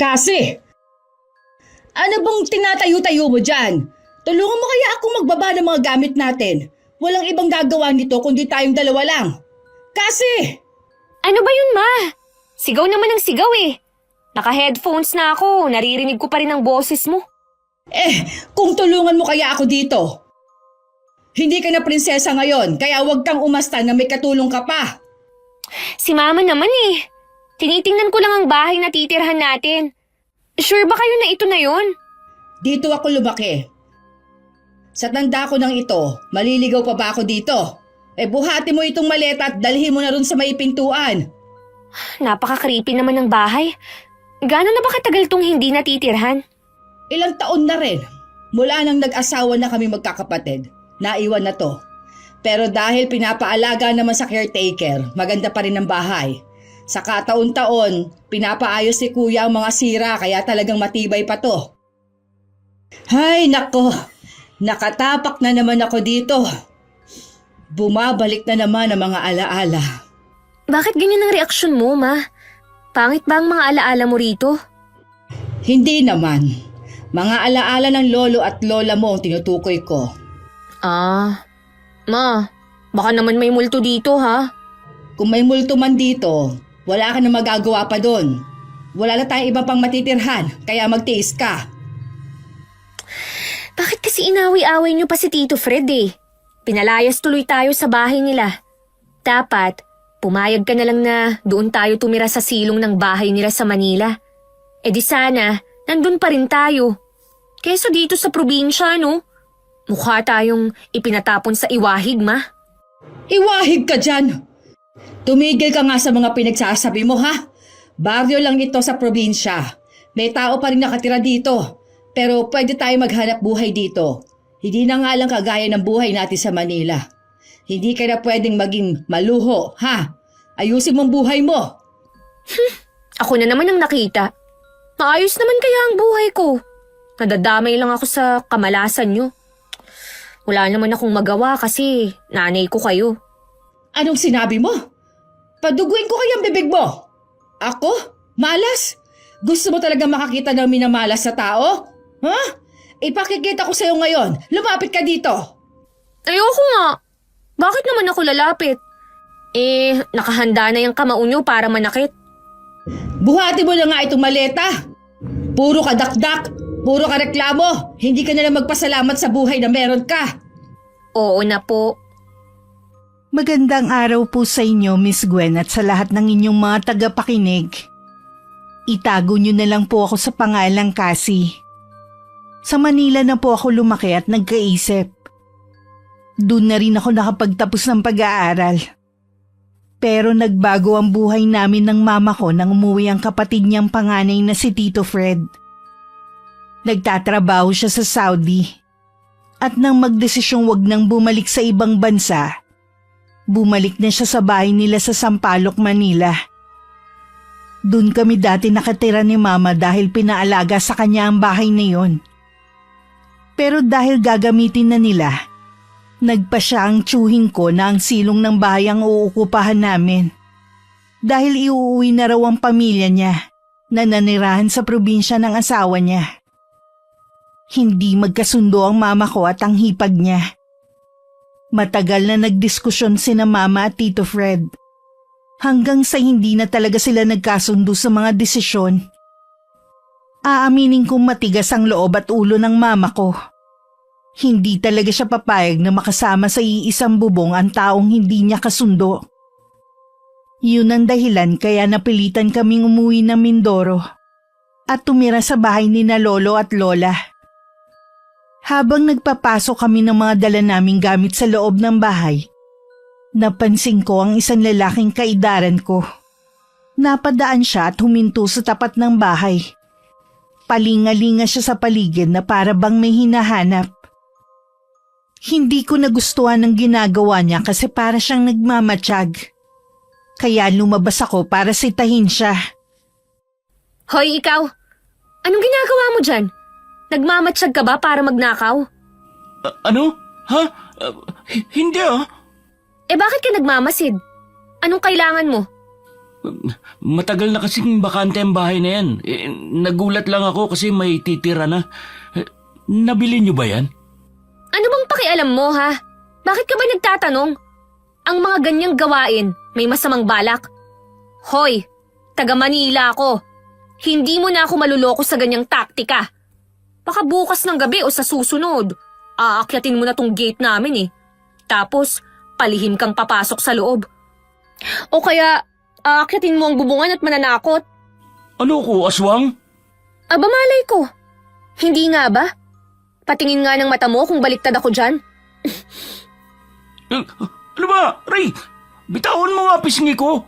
Kasi, ano bang tinatayo-tayo mo dyan? Tulungan mo kaya akong magbaba ng mga gamit natin. Walang ibang gagawa nito kundi tayong dalawa lang. Kasi! Ano ba yun, Ma? Sigaw naman ng sigaw eh. Naka-headphones na ako, naririnig ko pa rin ang boses mo. Kung tulungan mo kaya ako dito. Hindi ka na prinsesa ngayon, kaya huwag kang umasta na may katulong ka pa. Si Mama naman eh. Tinitingnan ko lang ang bahay na titirhan natin. Sure ba kayo na ito na yun? Dito ako lumaki. Sa tanda ko ng ito, maliligaw pa ba ako dito? Buhati mo itong maleta at dalhin mo na rin sa may pintuan. Napaka-creepy naman ng bahay. Gano'n na ba katagal tong hindi natitirhan? Ilang taon na rin. Mula nang nag-asawa na kami magkakapatid, naiwan na to. Pero dahil pinapaalaga naman sa caretaker, maganda pa rin ang bahay. Sa kataon-taon, pinapaayos si kuya ang mga sira kaya talagang matibay pa to. Hay nako, nakatapak na naman ako dito. Bumabalik na naman ang mga alaala. Bakit ganyan ang reaksyon mo, Ma? Pangit ba ang mga alaala mo rito? Hindi naman. Mga alaala ng lolo at lola mo ang tinutukoy ko. Ma, baka naman may multo dito ha? Kung may multo man dito, wala ka na magagawa pa doon. Wala na tayong iba pang matitirhan, kaya magtiis ka. Bakit kasi inawi-away niyo pa si Tito Fred eh? Pinalayas tuloy tayo sa bahay nila. Dapat, pumayag ka na lang na doon tayo tumira sa silong ng bahay nila sa Manila. Di sana, nandun pa rin tayo. Keso dito sa probinsya, no? Mukha tayong ipinatapon sa iwahig, Ma. Iwahig ka dyan! Tumigil ka nga sa mga pinagsasabi mo, ha? Baryo lang ito sa probinsya. May tao pa rin nakatira dito. Pero pwede tayo maghanap buhay dito. Hindi na nga lang kagaya ng buhay natin sa Manila. Hindi ka na pwedeng maging maluho, ha? Ayusin mong buhay mo. Ako na naman ang nakita. Maayos naman kaya ang buhay ko. Nadadamay lang ako sa kamalasan nyo. Wala naman akong magawa kasi nanay ko kayo. Anong sinabi mo? Paduguin ko kayang bibig mo. Ako? Malas? Gusto mo talaga makakita ng minamalas sa tao? Ha? Ipakikita ko sa'yo ngayon. Lumapit ka dito. Ayoko nga. Bakit naman ako lalapit? Nakahanda na yung kamao nyo para manakit. Buhati mo na nga itong maleta. Puro ka dakdak. Puro ka reklamo. Hindi ka na lang magpasalamat sa buhay na meron ka. Oo na po. Magandang araw po sa inyo, Miss Gwen, at sa lahat ng inyong mga tagapakinig. Itago nyo na lang po ako sa pangalang Cassie. Sa Manila na po ako lumaki at nagkaisip. Doon na rin ako nakapagtapos ng pag-aaral. Pero nagbago ang buhay namin ng mama ko nang umuwi ang kapatid niyang panganay na si Tito Fred. Nagtatrabaho siya sa Saudi. At nang magdesisyong wag nang bumalik sa ibang bansa, bumalik na siya sa bahay nila sa Sampaloc, Manila. Doon kami dati nakatira ni Mama dahil pinaalaga sa kanya ang bahay na yon. Pero dahil gagamitin na nila, nagpa siya ang tsuhin ko na ang silong ng bahay ang uukupahan namin. Dahil iuuwi na raw ang pamilya niya na nanirahan sa probinsya ng asawa niya. Hindi magkasundo ang mama ko at ang hipag niya. Matagal na nagdiskusyon sina Mama at Tito Fred. Hanggang sa hindi na talaga sila nagkasundo sa mga desisyon. Aaminin kong matigas ang loob at ulo ng mama ko. Hindi talaga siya papayag na makasama sa iisang bubong ang taong hindi niya kasundo. Yun ang dahilan kaya napilitan kaming umuwi ng Mindoro at tumira sa bahay ni na Lolo at Lola. Habang nagpapasok kami ng mga dala naming gamit sa loob ng bahay, napansin ko ang isang lalaking kaidaran ko. Napadaan siya at huminto sa tapat ng bahay. Palingalinga siya sa paligid na para bang may hinahanap. Hindi ko nagustuhan ang ginagawa niya kasi para siyang nagmamatsyag. Kaya lumabas ako para sitahin siya. Hoy, ikaw! Anong ginagawa mo dyan? Nagmamatsyag ka ba para magnakaw? Ano? Ha? Hindi ah. Bakit ka nagmamasid? Anong kailangan mo? Matagal na kasing bakante ang bahay na yan. Nagulat lang ako kasi may titira na. Nabili niyo ba yan? Ano bang pakialam mo, ha? Bakit ka ba nagtatanong? Ang mga ganyang gawain, may masamang balak. Hoy, taga Manila ako. Hindi mo na ako maluloko sa ganyang taktika. Baka bukas ng gabi o sa susunod, aakyatin mo na tong gate namin eh. Tapos, palihim kang papasok sa loob. O kaya, aakyatin mo ang bubungan at mananakot. Ano ko, aswang? Aba malay ko. Hindi nga ba? Patingin nga ng mata mo kung baliktad ako dyan. Ano ba, Ray? Bitawan mo nga pisngi ko.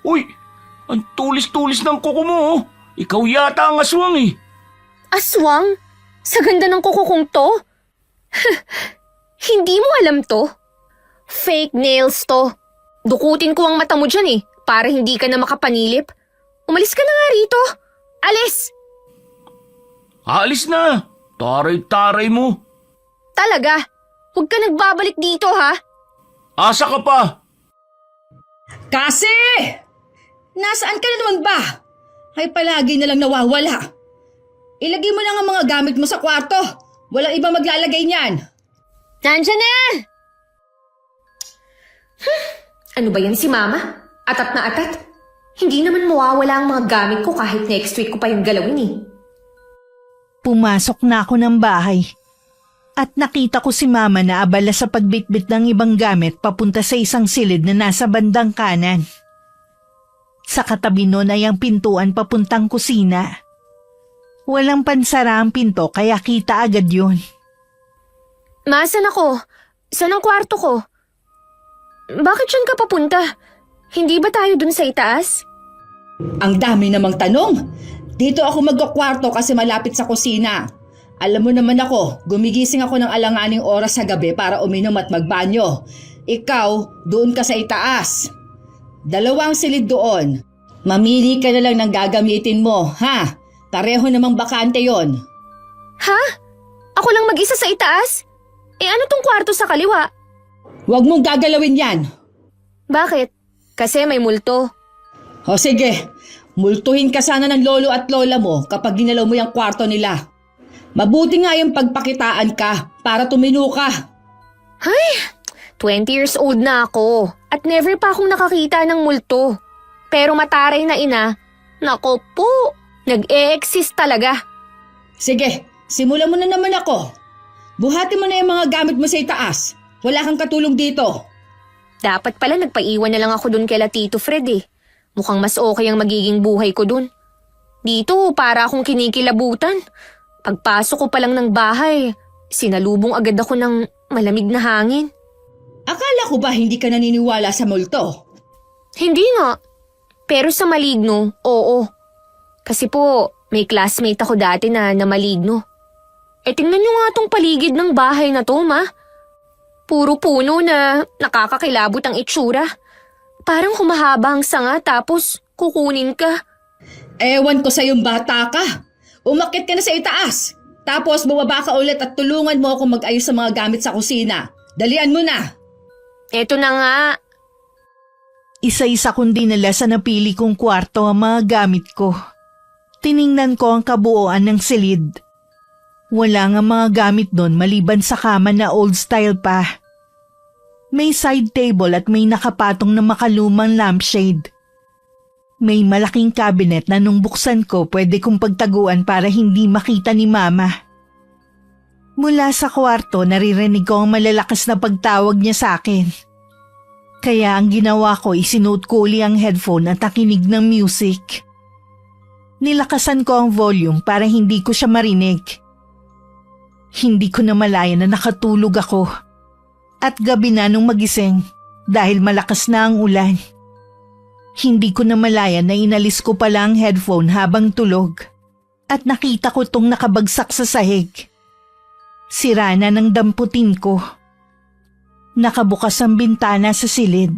Uy, ang tulis-tulis ng kuko mo. Oh. Ikaw yata ang aswang eh. Aswang? Sa ganda ng kuko kong to? Hindi mo alam to? Fake nails to. Dukutin ko ang mata mo dyan eh, para hindi ka na makapanilip. Umalis ka na nga rito. Alis! Alis na. Taray-taray mo. Talaga? Huwag ka nagbabalik dito ha? Asa ka pa? Kasi! Nasaan ka na naman ba? Ay palagi na lang nawawala. Ilagay mo lang ang mga gamit mo sa kwarto. Walang iba maglalagay niyan. Nandyan na! Ano ba yan si Mama? Atat na atat? Hindi naman mawawala ang mga gamit ko kahit next week ko pa yung galawin eh. Pumasok na ako ng bahay at nakita ko si Mama na abala sa pagbitbit ng ibang gamit papunta sa isang silid na nasa bandang kanan. Sa katabi nun ay ang pintuan papuntang kusina. Walang pansara ang pinto kaya kita agad yun. Ma, saan ako? Saan ang kwarto ko? Bakit dyan ka papunta? Hindi ba tayo dun sa itaas? Ang dami namang tanong. Dito ako magkakwarto kasi malapit sa kusina. Alam mo naman ako, gumigising ako ng alanganing oras sa gabi para uminom at magbanyo. Ikaw, doon ka sa itaas. 2 silid doon. Mamili ka na lang ng gagamitin mo, ha? Pareho namang bakante yon. Ha? Ako lang mag-isa sa itaas? Ano tong kwarto sa kaliwa? Huwag mong gagalawin yan. Bakit? Kasi may multo. O sige, multuhin ka sana ng lolo at lola mo kapag ginalaw mo yung kwarto nila. Mabuti nga yung pagpakitaan ka para tumino ka. Ay, 20 years old na ako at never pa akong nakakita ng multo. Pero mataray na ina, nako po, nag-e-exist talaga. Sige, simulan mo na naman ako. Buhatin mo na yung mga gamit mo sa itaas. Wala kang katulong dito. Dapat pala nagpaiwan na lang ako dun kay Tito Fred eh. Mukhang mas okay ang magiging buhay ko dun. Dito, para akong kinikilabutan. Pagpasok ko pa lang ng bahay, sinalubong agad ako ng malamig na hangin. Akala ko ba hindi ka naniniwala sa multo? Hindi nga. Pero sa maligno, oo. Kasi po, may classmate ako dati na maligno. Tingnan nyo nga tong paligid ng bahay na to, ma. Puro puno na nakakakilabot ang itsura. Parang humahaba ang sanga tapos kukunin ka. Ewan ko sa yung bata ka. Umakyat ka na sa itaas. Tapos bumaba ka ulit at tulungan mo akong mag-ayos sa mga gamit sa kusina. Dalian mo na. Eto na nga. Isa-isa kong dinala sa napili kong kwarto ang mga gamit ko. Tiningnan ko ang kabuuan ng silid. Wala nga mga gamit doon maliban sa kama na old style pa. May side table at may nakapatong na makalumang lampshade. May malaking cabinet na nung buksan ko pwede kong pagtaguan para hindi makita ni Mama. Mula sa kwarto naririnig ko ang malalakas na pagtawag niya sa akin. Kaya ang ginawa ko isinuot ko uli ang headphone at nakinig ng music. Nilakasan ko ang volume para hindi ko siya marinig. Hindi ko na malaya na nakatulog ako. At gabi na nung magising dahil malakas na ang ulan. Hindi ko na malaya na inalis ko pala ang headphone habang tulog. At nakita ko tong nakabagsak sa sahig. Sira na ng damputin ko. Nakabukas ang bintana sa silid.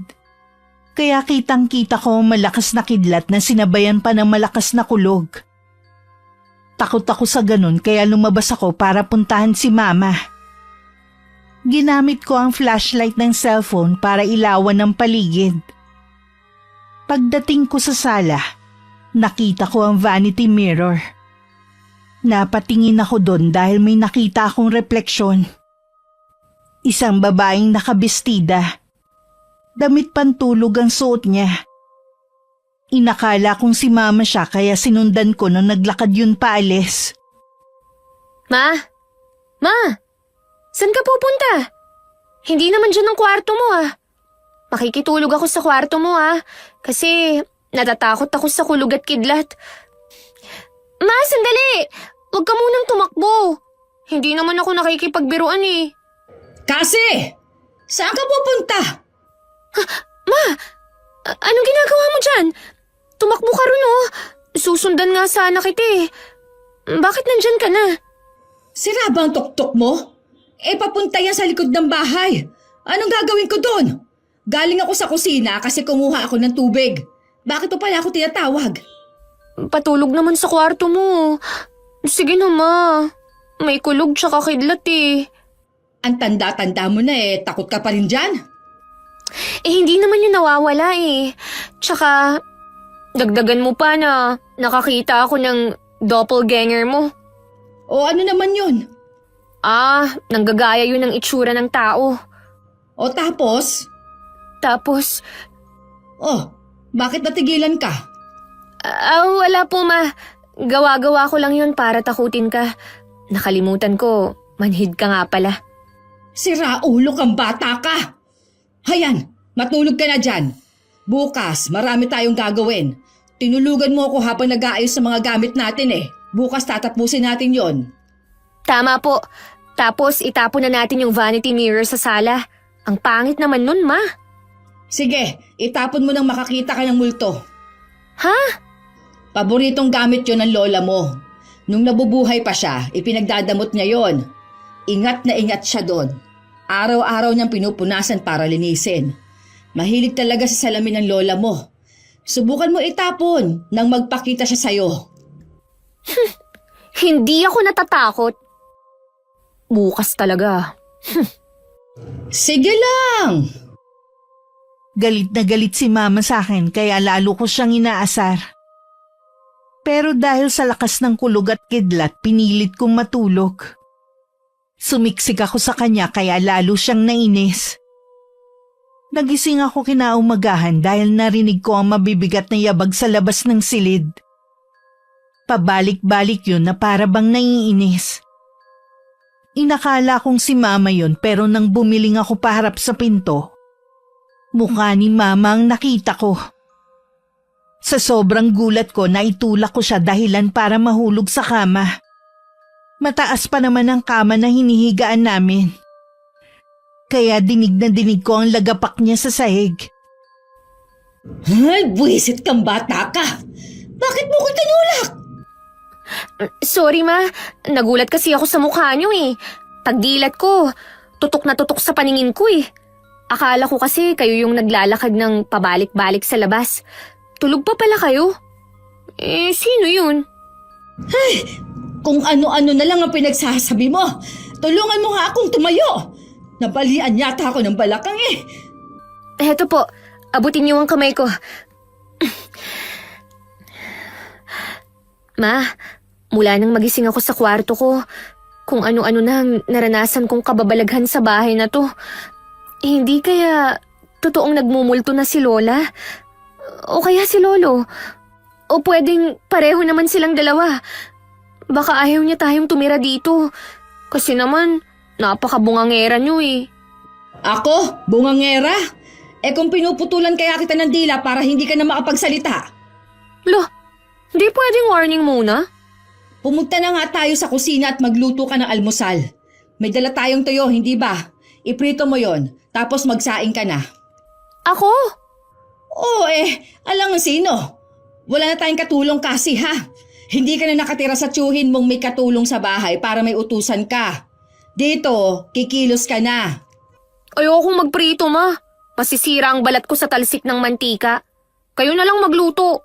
Kaya kitang-kita ko ang malakas na kidlat na sinabayan pa ng malakas na kulog. Takot ako sa ganun kaya lumabas ako para puntahan si Mama. Ginamit ko ang flashlight ng cellphone para ilawan ng paligid. Pagdating ko sa sala, nakita ko ang vanity mirror. Napatingin ako doon dahil may nakita akong refleksyon. Isang babaeng nakabestida. Damit pantulog ang suot niya. Inakala kong si Mama siya kaya sinundan ko nung naglakad yun paalis. Ma? Ma? Saan ka pupunta? Hindi naman dyan ang kwarto mo ah. Makikitulog ako sa kwarto mo ah. Kasi natatakot ako sa kulog at kidlat. Ma, sandali! Huwag ka munang tumakbo. Hindi naman ako nakikipagbiruan eh. Kasi! Saan ka pupunta? Ma! Anong ginagawa mo dyan? Tumakbo ka ron oh. Susundan nga sana kita eh. Bakit nandyan ka na? Sira ba ang tuktok mo? Papunta yan sa likod ng bahay. Anong gagawin ko doon? Galing ako sa kusina kasi kumuha ako ng tubig. Bakit pa pala ako tinatawag? Patulog naman sa kwarto mo. Sige na ma. May kulog tsaka kidlat eh. Ang tanda-tanda mo na takot ka pa rin dyan? Hindi naman yun nawawala eh. Tsaka, dagdagan mo pa na nakakita ako ng doppelganger mo. O ano naman yun? Nanggagaya yun ng itsura ng tao. O tapos? Tapos, Bakit natigilan ka? wala po ma. Gawa-gawa ko lang yun para takutin ka. Nakalimutan ko, manhid ka nga pala. Sira ulo kang bata ka! Hayan, matulog ka na dyan. Bukas, marami tayong gagawin. Tinulugan mo ako habang nag-aayos sa mga gamit natin Bukas tatapusin natin yon. Tama po. Tapos itapon na natin yung vanity mirror sa sala. Ang pangit naman nun ma. Sige, itapon mo nang makakita ka ng multo. Ha? Paboritong gamit yon ng lola mo. Nung nabubuhay pa siya, ipinagdadamot niya yon. Ingat na ingat siya doon. Araw-araw niyang pinupunasan para linisin. Mahilig talaga sa salamin ng lola mo. Subukan mo itapon nang magpakita siya sa'yo. Hindi ako natatakot. Bukas talaga. Sige lang! Galit na galit si Mama sa akin kaya lalo ko siyang inaasar. Pero dahil sa lakas ng kulog at kidlat, pinilit kong matulog. Sumiksik ako sa kanya kaya lalo siyang nainis. Nagising ako kinaumagahan dahil narinig ko ang mabibigat na yabag sa labas ng silid. Pabalik-balik yun na para bang naiinis. Inakala kong si Mama yun pero nang bumiling ako paharap sa pinto, mukha ni Mama ang nakita ko. Sa sobrang gulat ko, naitulak ko siya dahilan para mahulog sa kama. Mataas pa naman ang kama na hinihigaan namin. Kaya dinig na dinig ko ang lagapak niya sa sahig. Ay, buwisit kang bata ka! Bakit mo ko tinulak? Sorry ma, nagulat kasi ako sa mukha niyo eh. Pagdilat ko, tutok na tutok sa paningin ko eh. Akala ko kasi kayo yung naglalakad ng pabalik-balik sa labas. Tulog pa pala kayo? Sino yun? Ay, kung ano-ano na lang ang pinagsasabi mo. Tulungan mo nga akong tumayo. Nabalian yata ako ng balakang Heto po, abutin niyo ang kamay ko. Ma, mula nang magising ako sa kwarto ko, kung ano-ano na ang naranasan kong kababalaghan sa bahay na to. Hindi kaya totoong nagmumulto na si Lola? O kaya si Lolo? O pwedeng pareho naman silang dalawa? Baka ayaw niya tayong tumira dito. Kasi naman, napakabungangera niyo eh. Ako? Bungangera? Kung pinuputulan kaya kita ng dila para hindi ka na makapagsalita. Lo, di pwedeng warning muna? Pumunta na nga tayo sa kusina at magluto ka ng almusal. May dala tayong tuyo, hindi ba? Iprito mo yon, tapos magsaing ka na. Ako? Oo alam mo sino? Wala na tayong katulong kasi ha. Hindi ka na nakatira sa tiyuhin mong may katulong sa bahay para may utusan ka. Dito, kikilos ka na. Ayokong magprito ma. Masisira ang balat ko sa talsik ng mantika. Kayo na lang magluto.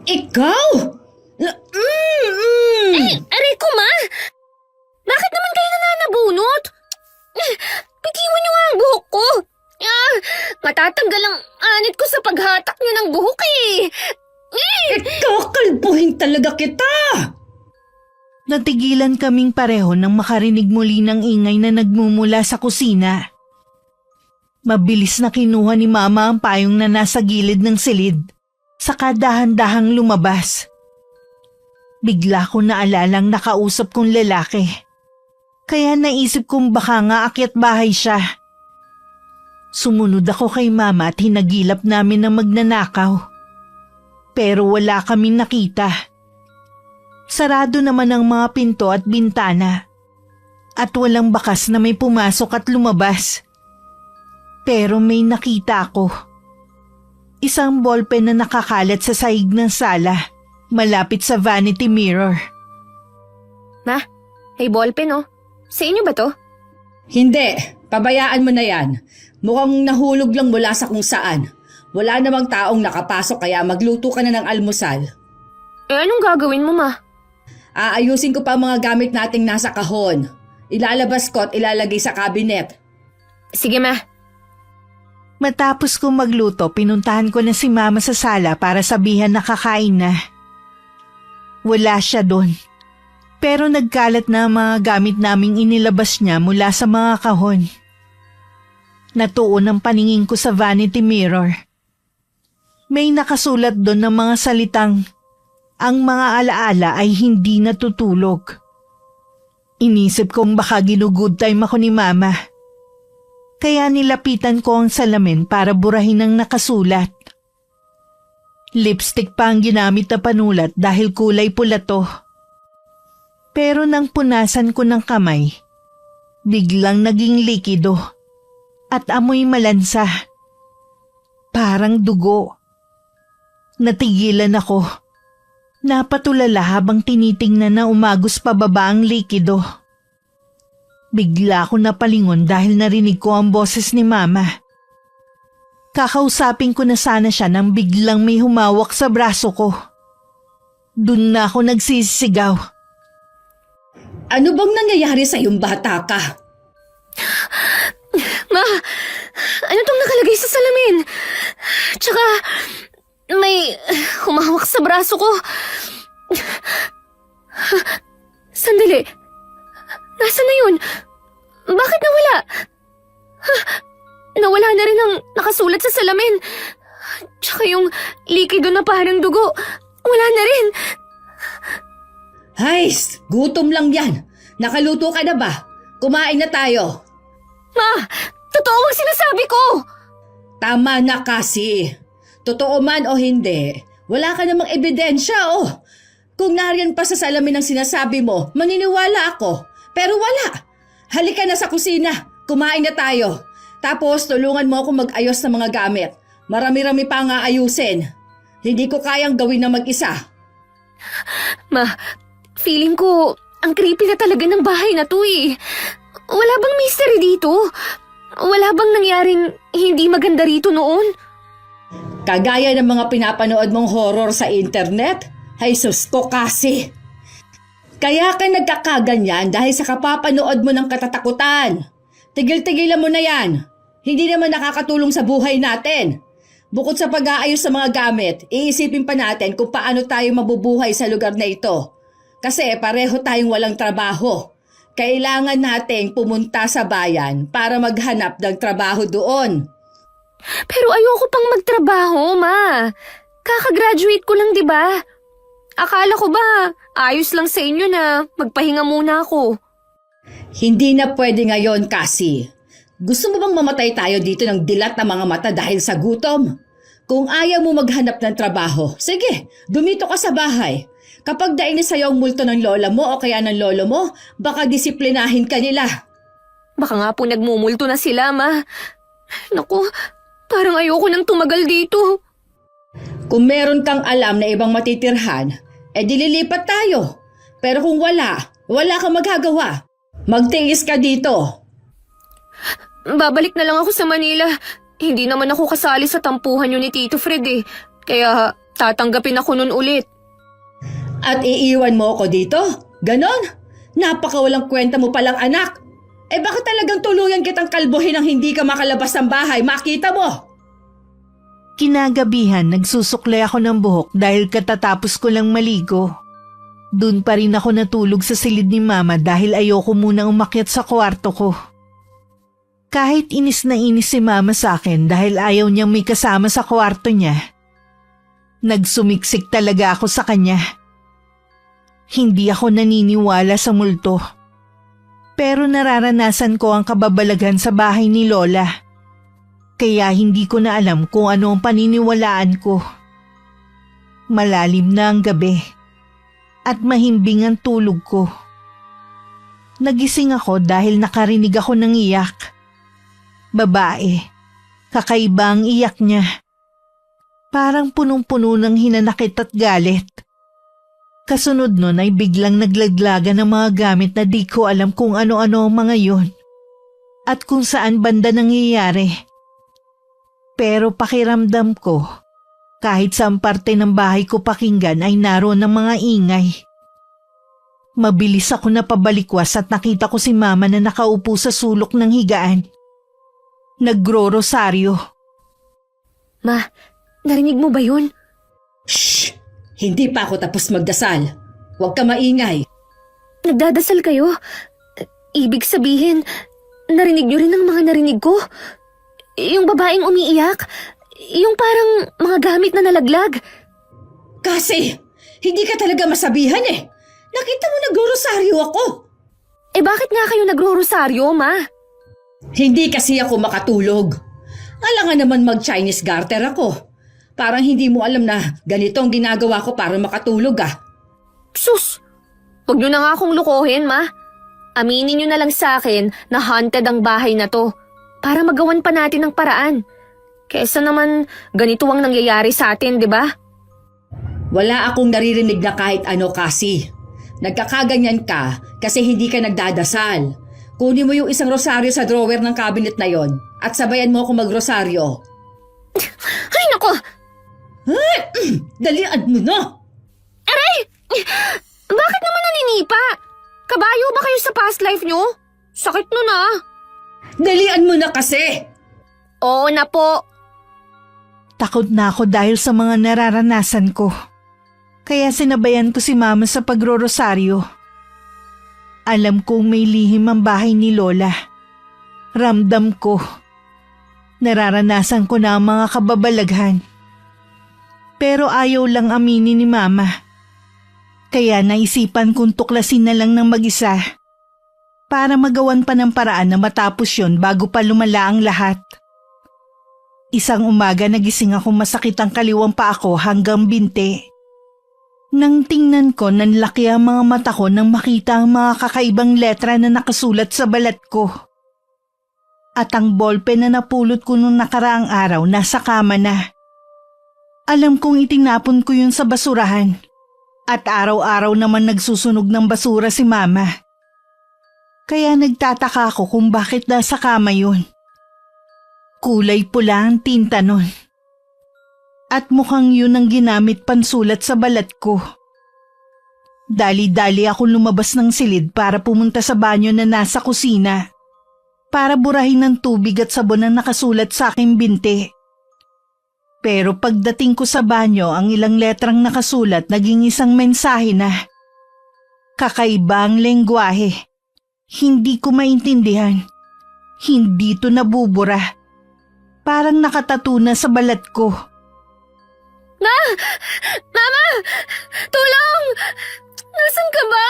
Ikaw? Aray ko ma! Bakit naman kayo nananabunot? Bitiwan niyo nga ang buhok ko. Matatanggal ang anit ko sa paghatak niyo ng buhok eh. Kakalbuhin talaga kita! Natigilan kaming pareho nang makarinig muli ng ingay na nagmumula sa kusina. Mabilis na kinuha ni Mama ang payong na nasa gilid ng silid, saka dahan-dahang lumabas. Bigla ko naalalang nakausap kong lalaki. Kaya naisip kong baka nga akyat bahay siya. Sumunod ako kay Mama at hinagilap namin na magnanakaw. Pero wala kaming nakita. Sarado naman ang mga pinto at bintana. At walang bakas na may pumasok at lumabas. Pero may nakita ako. Isang ballpen na nakakalat sa sahig ng sala, malapit sa vanity mirror. Ma, may ballpen oh. Sa inyo ba to? Hindi, pabayaan mo na yan. Mukhang nahulog lang mula sa kung saan. Wala namang taong nakapasok kaya magluto ka na ng almusal. Anong gagawin mo, Ma? Aayusin ko pa ang mga gamit nating nasa kahon. Ilalabas ko at ilalagay sa cabinet. Sige, Ma. Matapos kong magluto, pinuntahan ko na si Mama sa sala para sabihan na kakain na. Wala siya doon. Pero nagkalat na ang mga gamit naming inilabas niya mula sa mga kahon. Natuon ang paningin ko sa vanity mirror. May nakasulat doon ng mga salitang, ang mga alaala ay hindi natutulog. Inisip kong baka ginugood time ako ni Mama. Kaya nilapitan ko ang salamin para burahin ang nakasulat. Lipstick pa ang ginamit na panulat dahil kulay pula to. Pero nang punasan ko ng kamay, biglang naging likido at amoy malansa. Parang dugo. Natigilan ako. Napatulala habang tinitingnan na umagos pababa ang likido. Bigla ako napalingon dahil narinig ko ang boses ni Mama. Kakausapin ko na sana siya nang biglang may humawak sa braso ko. Doon na ako nagsisigaw. Ano bang nangyayari sa iyong bata ka? Ma, ano tong nakalagay sa salamin? Tsaka, may humawak sa braso ko. Sandali. Nasaan na yun? Bakit nawala? Nawala na rin ang nakasulat sa salamin. Tsaka yung likido na parang dugo. Wala na rin. Hays, gutom lang yan. Nakaluto ka na ba? Kumain na tayo. Ma, totoo ang sinasabi ko. Tama na kasi. Totoo man o hindi, wala ka namang ebidensya oh. Kung nariyan pa sa salamin ang sinasabi mo, maniniwala ako. Pero wala. Halika na sa kusina. Kumain na tayo. Tapos tulungan mo ako mag-ayos ng mga gamit. Marami-rami pa nga ayusin. Hindi ko kayang gawin na mag-isa. Ma, feeling ko ang creepy na talaga ng bahay na to eh. Wala bang mystery dito? Wala bang nangyaring hindi maganda rito noon? Kagaya ng mga pinapanood mong horror sa internet? Ay sus ko kasi. Kaya ka nagkakaganyan dahil sa kapapanood mo ng katatakutan. Tigil-tigilan mo na yan. Hindi naman nakakatulong sa buhay natin. Bukod sa pag-aayos sa mga gamit, iisipin pa natin kung paano tayo mabubuhay sa lugar na ito. Kasi pareho tayong walang trabaho. Kailangan nating pumunta sa bayan para maghanap ng trabaho doon. Pero ayoko pang magtrabaho, Ma. Kakagraduate ko lang, di ba? Akala ko ba, ayos lang sa inyo na magpahinga muna ako. Hindi na pwede ngayon kasi. Gusto mo bang mamatay tayo dito ng dilat na mga mata dahil sa gutom? Kung ayaw mo maghanap ng trabaho, sige, dumito ka sa bahay. Kapag dainis sa'yo ang multo ng lola mo o kaya ng lolo mo, baka disiplinahin ka nila. Baka nga po nagmumulto na sila, Ma. Naku, parang ayoko nang tumagal dito. Kung meron kang alam na ibang matitirhan, dililipat tayo. Pero kung wala kang magagawa. Magtiis ka dito. Babalik na lang ako sa Manila. Hindi naman ako kasali sa tampuhan yun ni Tito Fred eh. Kaya tatanggapin ako nun ulit. At iiwan mo ako dito? Ganon? Napakawalang kwenta mo palang anak. bakit talagang tuluyan kitang kalbuhin ang hindi ka makalabas ng bahay? Makita mo! Kinagabihan, nagsusuklay ako ng buhok dahil katatapos ko lang maligo. Doon pa rin ako natulog sa silid ni Mama dahil ayoko munang umakyat sa kwarto ko. Kahit inis na inis si Mama sa akin dahil ayaw niyang may kasama sa kwarto niya, nagsumiksik talaga ako sa kanya. Hindi ako naniniwala sa multo. Pero nararanasan ko ang kababalaghan sa bahay ni Lola. Kaya hindi ko na alam kung ano ang paniniwalaan ko. Malalim na ang gabi at mahimbing ang tulog ko. Nagising ako dahil nakarinig ako ng iyak. Babae, kakaiba ang iyak niya. Parang punong-puno ng hinanakit at galit. Kasunod nun ay biglang naglaglagan ng mga gamit na di ko alam kung ano-ano ang mga yun at kung saan banda nangyayari. Pero pakiramdam ko, kahit saan parte ng bahay ko pakinggan ay naroon ng mga ingay. Mabilis ako napabalikwas at nakita ko si Mama na nakaupo sa sulok ng higaan. Nagro-rosaryo. Ma, narinig mo ba yun? Shh! Hindi pa ako tapos magdasal. Huwag ka maingay. Nagdadasal kayo? Ibig sabihin, narinig niyo rin ang mga narinig ko? Yung babaeng umiiyak? Yung parang mga gamit na nalaglag? Kasi, hindi ka talaga masabihan eh. Nakita mo nagro-rosaryo ako. Bakit nga kayo nagro-rosaryo, Ma? Hindi kasi ako makatulog. Alangan naman mag-Chinese garter ako. Parang hindi mo alam na ganito ang ginagawa ko para makatulog ah. Sus! Huwag niyo na nga akong lukohin, Ma. Aminin niyo na lang sa akin na haunted ang bahay na to para magawan pa natin ng paraan. Kesa naman ganito ang nangyayari sa atin, di ba? Wala akong naririnig na kahit ano kasi. Nagkakaganyan ka kasi hindi ka nagdadasal. Kunin mo yung isang rosaryo sa drawer ng cabinet na yon at sabayan mo ako magrosaryo. Ay, nako! Dalian mo na! Aray! Bakit naman naninipa? Kabayo ba kayo sa past life nyo? Sakit nun ah. Dalian mo na kasi! Oo na po. Takot na ako dahil sa mga nararanasan ko. Kaya sinabayan ko si Mama sa pagro-rosaryo. Alam kong may lihim ang bahay ni Lola. Ramdam ko. Nararanasan ko na ang mga kababalaghan. Pero ayaw lang aminin ni Mama. Kaya naisipan kong tuklasin na lang ng mag-isa. Para magawan pa ng paraan na matapos yon bago pa lumala ang lahat. Isang umaga nagising ako masakit ang kaliwang pa ako hanggang binte. Nang tingnan ko, nanlaki ang mga mata ko nang makita ang mga kakaibang letra na nakasulat sa balat ko. At ang ballpen na napulot ko nung nakaraang araw nasa kama na. Alam kong itinapon ko yun sa basurahan. At araw-araw naman nagsusunog ng basura si Mama. Kaya nagtataka ako kung bakit nasa kama yun. Kulay pula ang tinta nun. At mukhang yun ang ginamit pansulat sa balat ko. Dali-dali ako lumabas ng silid para pumunta sa banyo na nasa kusina. Para burahin ng tubig at sabon ang nakasulat sa aking binti. Pero pagdating ko sa banyo, ang ilang letrang nakasulat naging isang mensahe na. Kakaiba ang lengguwahe. Hindi ko maintindihan. Hindi to nabubura. Parang nakatato na sa balat ko. Ma! Mama! Tulong! Nasaan ka ba?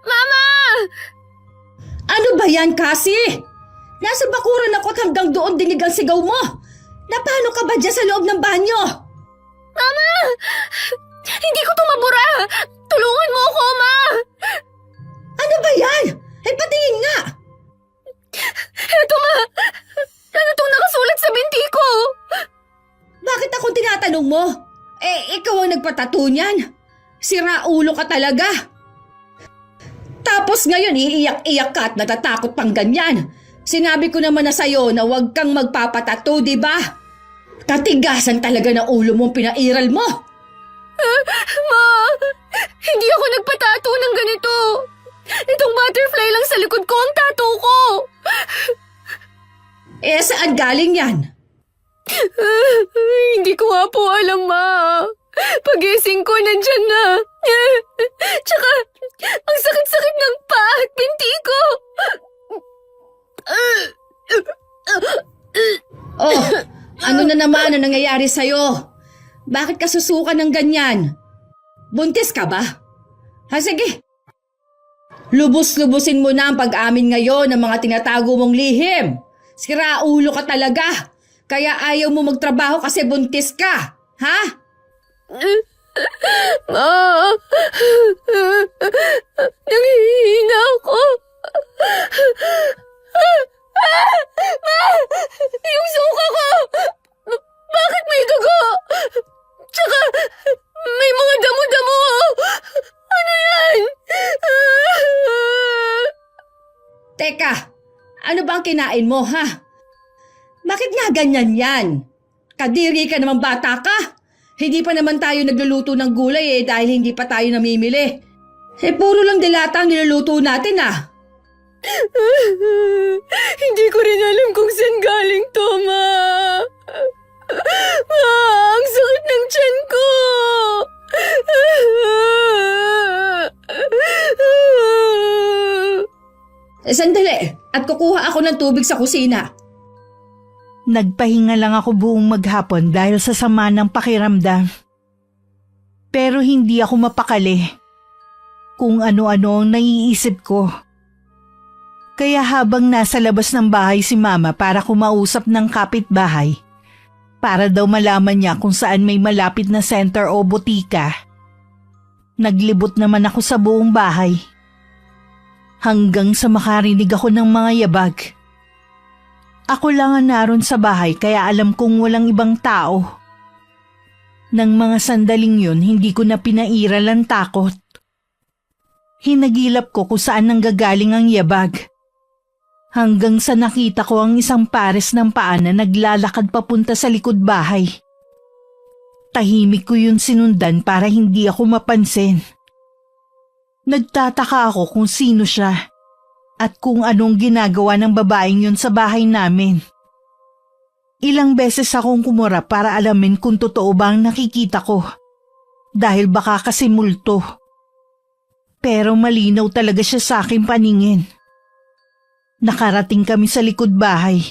Mama! Ano ba yan, Cassie? Nasa bakuran ako at hanggang doon dinig ang sigaw mo. Napano ka ba dyan sa loob ng banyo? Mama! Hindi ko tumabura! Tulungan mo ako, Ma! Ano ba yan? Ay, patingin nga! Eto, Ma! Ano itong nakasulat sa binti ko? Bakit ako tinatanong mo? Ikaw ang nagpatato niyan. Sira ulo ka talaga. Tapos ngayon, iiyak-iyak ka at natatakot pang ganyan. Sinabi ko naman na sa'yo na huwag kang magpapatato, di ba? Katigasan talaga ng ulo mong pinairal mo. Ma! Hindi ako nagpatato ng ganito. Itong butterfly lang sa likod ko ang tattoo ko. galing yan? Hindi ko nga po alam, Ma. Pagising ko, nandyan na. Tsaka, ang sakit-sakit ng paa at binti ko. Oh, ano na naman ang nangyayari sa'yo? Bakit ka susuka ng ganyan? Buntis ka ba? Ha, sige. Lubos-lubusin mo na ang pag-amin ngayon ng mga tinatago mong lihim. Siraulo ka talaga. Kaya ayaw mo magtrabaho kasi buntis ka. Ha? Ma, nanghihina ako. Ma, yung suka ko. Bakit may dugo? Tsaka, may mga damo-damo. Ano yan? Teka, ano ba ang kinain mo, ha? Bakit nga ganyan yan? Kadiri ka naman bata ka. Hindi pa naman tayo nagluluto ng gulay dahil hindi pa tayo namimili. Puro lang dilata ang niluluto natin Hindi ko rin alam kung saan galing to, Ma. Ma, ang sakit ng tiyan ko. Sandali, at kukuha ako ng tubig sa kusina. Nagpahinga lang ako buong maghapon dahil sa sama ng pakiramdam. Pero hindi ako mapakali kung ano-ano ang naiisip ko. Kaya habang nasa labas ng bahay si Mama para kumausap ng kapitbahay, para daw malaman niya kung saan may malapit na center o botika, naglibot naman ako sa buong bahay. Hanggang sa makarinig ako ng mga yabag. Ako lang ang naroon sa bahay kaya alam kong walang ibang tao. Nang mga sandaling yun, hindi ko na pinairal ang takot. Hinagilap ko kung saan nanggagaling ang yabag. Hanggang sa nakita ko ang isang pares ng paa na naglalakad papunta sa likod bahay. Tahimik ko yun sinundan para hindi ako mapansin. Nagtataka ako kung sino siya at kung anong ginagawa ng babaeng yun sa bahay namin. Ilang beses akong kumura para alamin kung totoo ba ang nakikita ko dahil baka kasi multo. Pero malinaw talaga siya sa aking paningin. Nakarating kami sa likod bahay.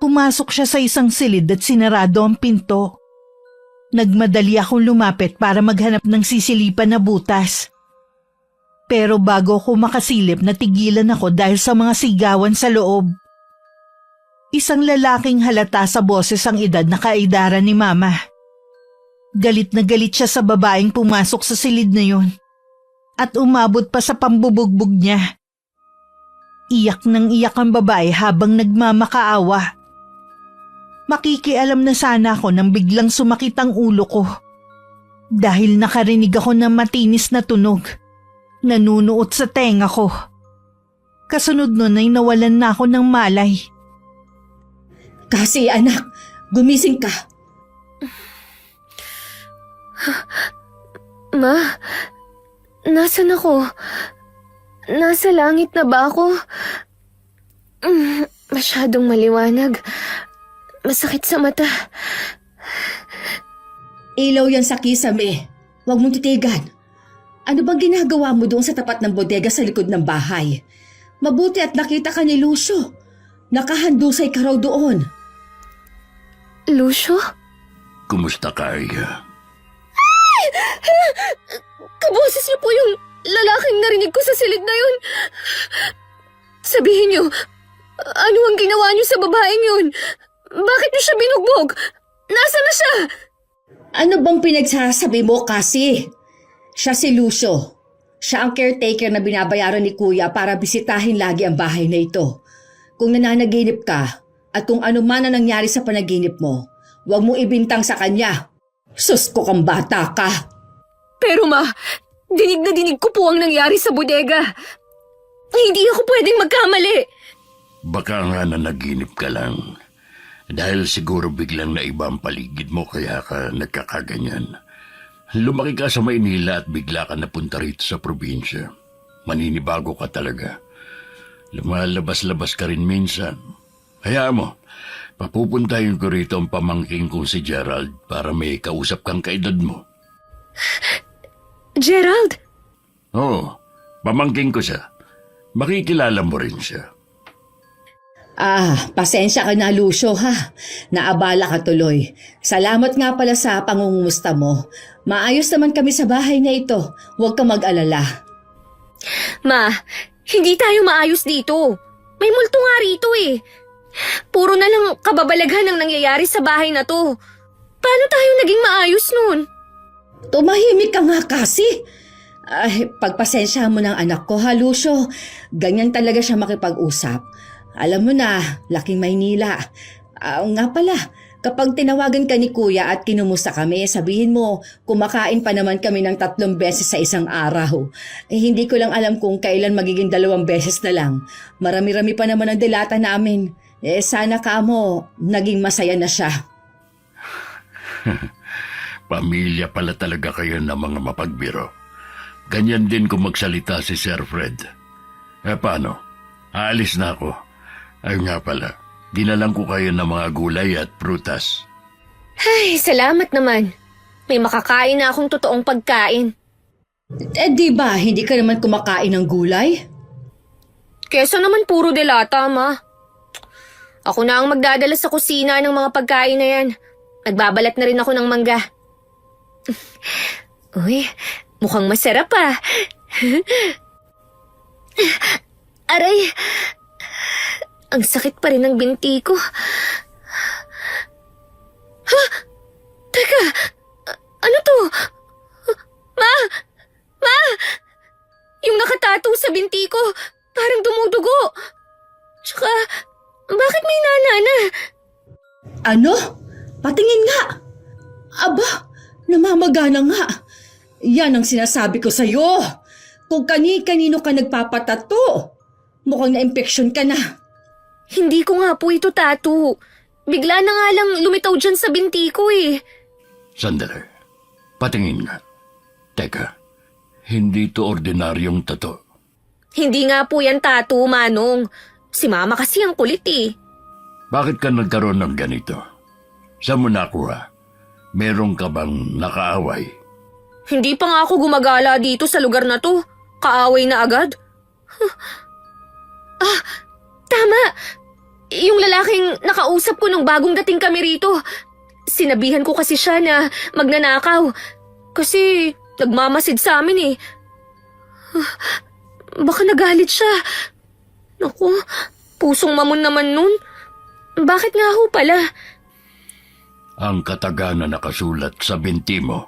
Pumasok siya sa isang silid at sinarado ang pinto. Nagmadali akong lumapit para maghanap ng sisilipan na butas. Pero bago ko makasilip, natigilan ako dahil sa mga sigawan sa loob. Isang lalaking halata sa boses ang edad na kaedara ni Mama. Galit na galit siya sa babaeng pumasok sa silid na yun. At umabot pa sa pambubugbog niya. Iyak nang iyak ang babae habang nagmamakaawa. Makikialam na sana ako nang biglang sumakit ang ulo ko. Dahil nakarinig ako ng matinis na tunog. Nanunuot sa tenga ko. Kasunod nun ay nawalan na ako ng malay. Kasi anak, gumising ka. Ma, nasan ako? Nasa langit na ba ako? Masyadong maliwanag. Masakit sa mata. Ilaw yan sa kisame. Huwag mong titigan. Ano bang ginagawa mo doon sa tapat ng bodega sa likod ng bahay? Mabuti at nakita ka ni Lucio. Nakahandusay ka raw doon. Lucio? Kumusta ka, Arya? Kaboses niyo po yung lalaking narinig ko sa silid na yun. Sabihin niyo, ano ang ginawa niyo sa babaeng yun? Bakit niyo siya binugbog? Nasaan na siya? Ano bang pinagsasabi mo kasi? Siya si Lucio. Siya ang caretaker na binabayaran ni Kuya para bisitahin lagi ang bahay na ito. Kung nananaginip ka at kung ano man ang nangyari sa panaginip mo, huwag mo ibintang sa kanya. Sus ko kang bata ka. Pero ma, dinig na dinig ko po ang nangyari sa bodega. Hindi ako pwedeng magkamali. Baka nga nanaginip ka lang. Dahil siguro biglang naiba ang paligid mo kaya ka nagkakaganyan. Lumaki ka sa Maynila at bigla ka napunta rito sa probinsya. Maninibago ka talaga. Lumalabas-labas ka rin minsan. Hayaan mo, Papupuntahin ko rito ang pamangking kong si Gerald para may kausap kang kaedad mo. Gerald! Oo, pamangking ko siya. Makikilala mo rin siya. Pasensya ka na, Lucio, ha? Naabala ka tuloy. Salamat nga pala sa pangungumusta mo. Maayos naman kami sa bahay na ito. Huwag ka mag-alala. Ma, hindi tayo maayos dito. May multo nga rito eh. Puro na lang kababalaghan ang nangyayari sa bahay na to. Paano tayo naging maayos nun? Tumahimik ka nga kasi. Pagpasensya mo ng anak ko, ha, Lucio? Ganyan talaga siya makipag-usap. Alam mo na, laking Maynila. Nga pala, kapag tinawagan ka ni Kuya at kinumusta kami, sabihin mo, kumakain pa naman kami ng 3 beses sa isang araw. Hindi ko lang alam kung kailan magiging 2 beses na lang. Marami-rami pa naman ang dilata namin. Sana ka mo, naging masaya na siya. Pamilya pala talaga kayo ng mga mapagbiro. Ganyan din kung magsalita si Sir Fred. Paano? Aalis na ako. Ay nga pala, dinalang ko kayo ng mga gulay at prutas. Ay, salamat naman. May makakain na akong totoong pagkain. Di ba, hindi ka naman kumakain ng gulay? Kesa naman puro delata, Ma. Ako na ang magdadala sa kusina ng mga pagkain na yan. Nagbabalat na rin ako ng mangga. Uy, mukhang masarap ah. Aray, ang sakit pa rin ng binti ko. Ha? Teka, ano to? Ma! Ma! Yung nakatato sa binti ko, parang dumudugo. Tsaka, bakit may nanana? Ano? Patingin nga. Aba, namamagana nga. Yan ang sinasabi ko sa'yo. Kung kani-kanino ka nagpapatato, mukhang na-impeksyon ka na. Hindi ko nga po ito tattoo. Bigla na nga lang lumitaw dyan sa binti ko eh. Sandali, patingin nga. Teka, hindi to ordinaryong tato. Hindi nga po yan tattoo, Manong. Si Mama kasi ang kulit eh. Bakit ka nagkaroon ng ganito? Saan mo nakuha? Meron ka bang nakaaway? Hindi pa nga ako gumagala dito sa lugar na to. Kaaway na agad. Tama! Yung lalaking nakausap ko nung bagong dating kami rito. Sinabihan ko kasi siya na magnanakaw. Kasi nagmamasid sa amin eh. Baka nagalit siya. Naku, pusong mamon naman nun. Bakit nga ho pala? Ang kataga na nakasulat sa binti mo,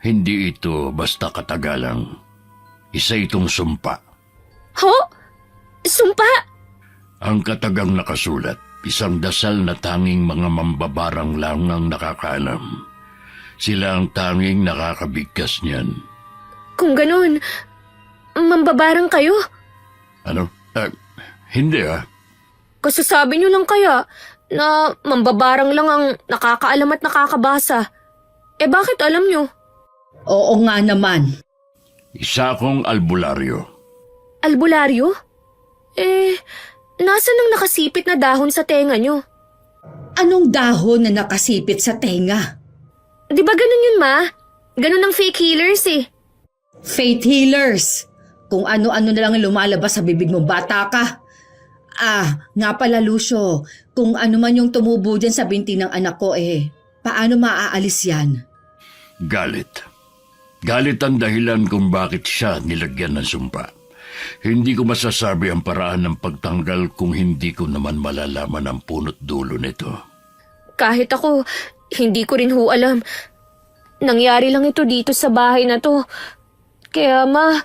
hindi ito basta katagalang. Isa itong sumpa. Ho? Sumpa? Ang katagang nakasulat, isang dasal na tanging mga mambabarang lang ang nakakaalam. Sila ang tanging nakakabigkas niyan. Kung ganun, mambabarang kayo? Ano? Hindi ah. Kasasabi niyo lang kaya na mambabarang lang ang nakakaalam at nakakabasa. Bakit alam niyo? Oo nga naman. Isa akong albularyo. Albularyo? Nasaan ang nakasipit na dahon sa tenga niyo? Anong dahon na nakasipit sa tenga? Di ba ganun yun, Ma? Ganun ang fake healers eh. Faith healers. Kung ano-ano na lang lumalabas sa bibig mo, bata ka. Nga pala, Lucio, kung ano man yung tumubo dyan sa binti ng anak ko paano maaalis yan? Galit. Galit ang dahilan kung bakit siya nilagyan ng sumpa. Hindi ko masasabi ang paraan ng pagtanggal kung hindi ko naman malalaman ang punot dulo nito. Kahit ako, hindi ko rin ho alam. Nangyari lang ito dito sa bahay na to. Kaya Ma,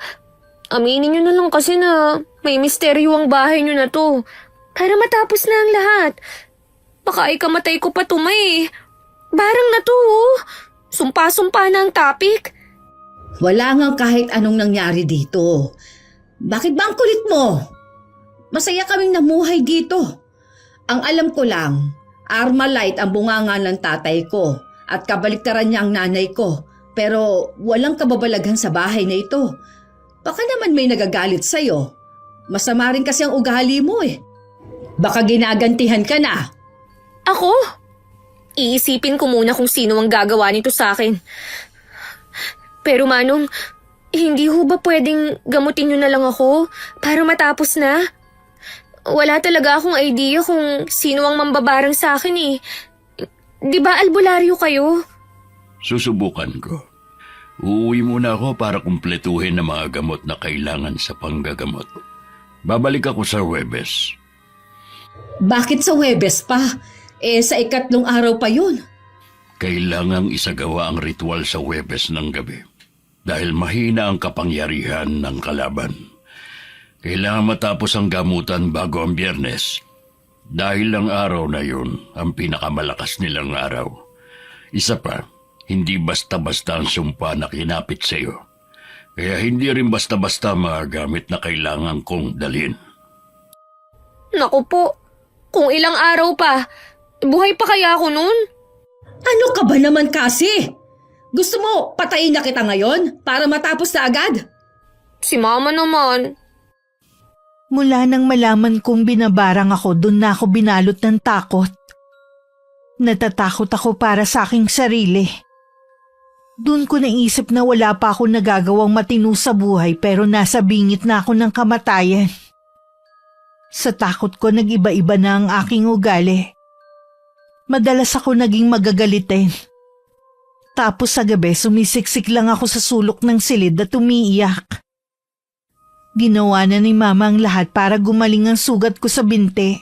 aminin niyo na lang kasi na may misteryo ang bahay niyo na to. Para matapos na ang lahat. Baka ikamatay ko pa to, Ma eh. Barang na to oh. Sumpa-sumpa na ang topic. Wala nga kahit anong nangyari dito. Bakit ba ang kulit mo? Masaya kaming namuhay dito. Ang alam ko lang, Armalite ang bunganga ng tatay ko at kabaliktaran niya ang nanay ko. Pero walang kababalaghan sa bahay na ito. Baka naman may nagagalit sa'yo. Masama rin kasi ang ugali mo eh. Baka ginagantihan ka na. Ako? Iisipin ko muna kung sino ang gagawa nito sa akin. Pero Manong, hindi ho ba pwedeng gamutin niyo na lang ako para matapos na? Wala talaga akong idea kung sino ang mambabarang sa akin eh. Di ba albularyo kayo? Susubukan ko. Uuwi muna ako para kumpletuhin ang mga gamot na kailangan sa panggagamot. Babalik ako sa Huwebes. Bakit sa Huwebes pa? Sa 3 araw pa yun. Kailangang isagawa ang ritual sa Huwebes ng gabi dahil mahina ang kapangyarihan ng kalaban. Kailangan matapos ang gamutan bago ang Biyernes dahil ang araw na yun ang pinakamalakas nilang araw. Isa pa, hindi basta-basta ang sumpa na kinapit sa iyo. Kaya hindi rin basta-basta mga gamit na kailangan kong dalhin. Naku po, kung ilang araw pa, buhay pa kaya ako nun? Ano ka ba naman kasi? Gusto mo patayin na kita ngayon para matapos na agad? Si Mama naman. Mula nang malaman kong binabarang ako, doon na ako binalot ng takot. Natatakot ako para sa aking sarili. Doon ko naisip na wala pa ako nagagawang matino sa buhay pero nasa bingit na ako ng kamatayan. Sa takot ko nag-iba-iba na ang aking ugali. Madalas ako naging magagalitin. Tapos sa gabi sumisiksik lang ako sa sulok ng silid at umiiyak. Ginawa na ni Mama ang lahat para gumaling ang sugat ko sa binti.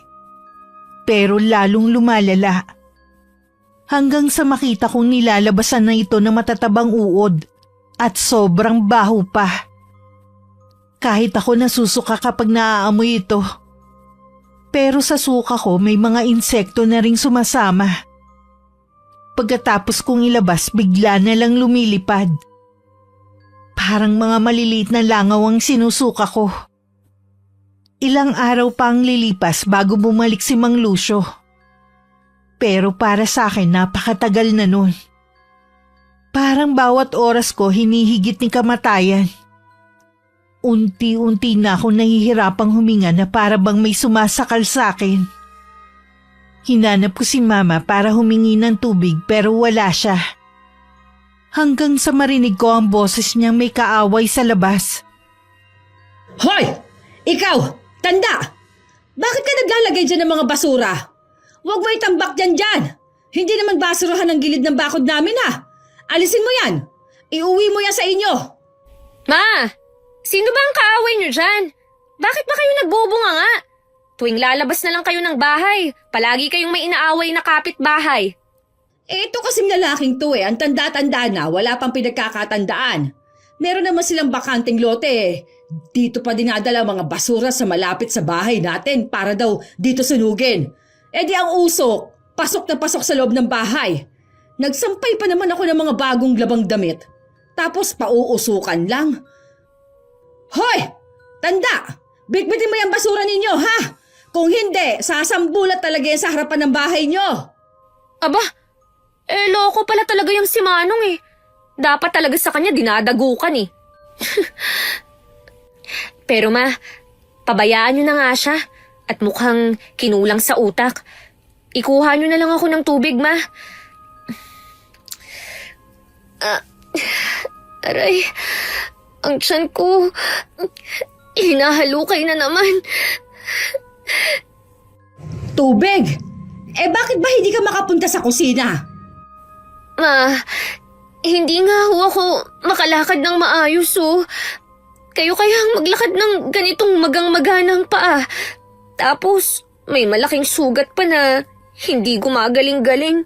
Pero lalong lumalala. Hanggang sa makita kong nilalabasan na ito ng matatabang uod at sobrang baho pa. Kahit ako nasusuka kapag naaamoy ito. Pero sa suka ko may mga insekto na ring sumasama. Pagkatapos kong ilabas, bigla na lang lumilipad. Parang mga maliliit na langaw ang sinusuka ko. Ilang araw pa ang lilipas bago bumalik si Mang Lucio. Pero para sa akin napakatagal na nun. Parang bawat oras ko hinihigit ni kamatayan. Unti-unti na ako nahihirapang huminga na para bang may sumasakal sa akin. Hinanap ko si Mama para humingi ng tubig pero wala siya. Hanggang sa marinig ko ang boses niyang may kaaway sa labas. Hoy! Ikaw! Tanda! Bakit ka naglalagay dyan ng mga basura? Huwag mo itambak dyan! Hindi naman basurahan ang gilid ng bakod namin ha! Alisin mo yan! Iuwi mo yan sa inyo! Ma! Sino ba ang kaaway niyo dyan? Bakit ba kayo nagbubunga nga? Tuwing lalabas na lang kayo ng bahay, palagi kayong may inaaway na kapitbahay. Ito kasing lalaking to ang tanda-tanda na, wala pang pinagkakatandaan. Meron naman silang bakanting lote Dito pa dinadala mga basura sa malapit sa bahay natin para daw dito sunugin. Di ang usok, pasok na pasok sa loob ng bahay. Nagsampay pa naman ako ng mga bagong labang damit. Tapos pauusukan lang. Hoy! Tanda! Bitbitin mo yung basura ninyo, ha? Kung hindi, sasambulat talaga yan sa harapan ng bahay nyo. Aba, loko pala talaga yung si Manong eh. Dapat talaga sa kanya dinadagukan eh. Pero ma, pabayaan nyo na nga siya at mukhang kinulang sa utak. Ikuha nyo na lang ako ng tubig, ma. Aray, ang tiyan ko, hinahalukay na naman. Tubig? Bakit ba hindi ka makapunta sa kusina? Ma, hindi nga ho ako makalakad ng maayos Kayo kaya ang maglakad ng ganitong magang-maganang paa. Tapos, may malaking sugat pa na hindi gumagaling-galing.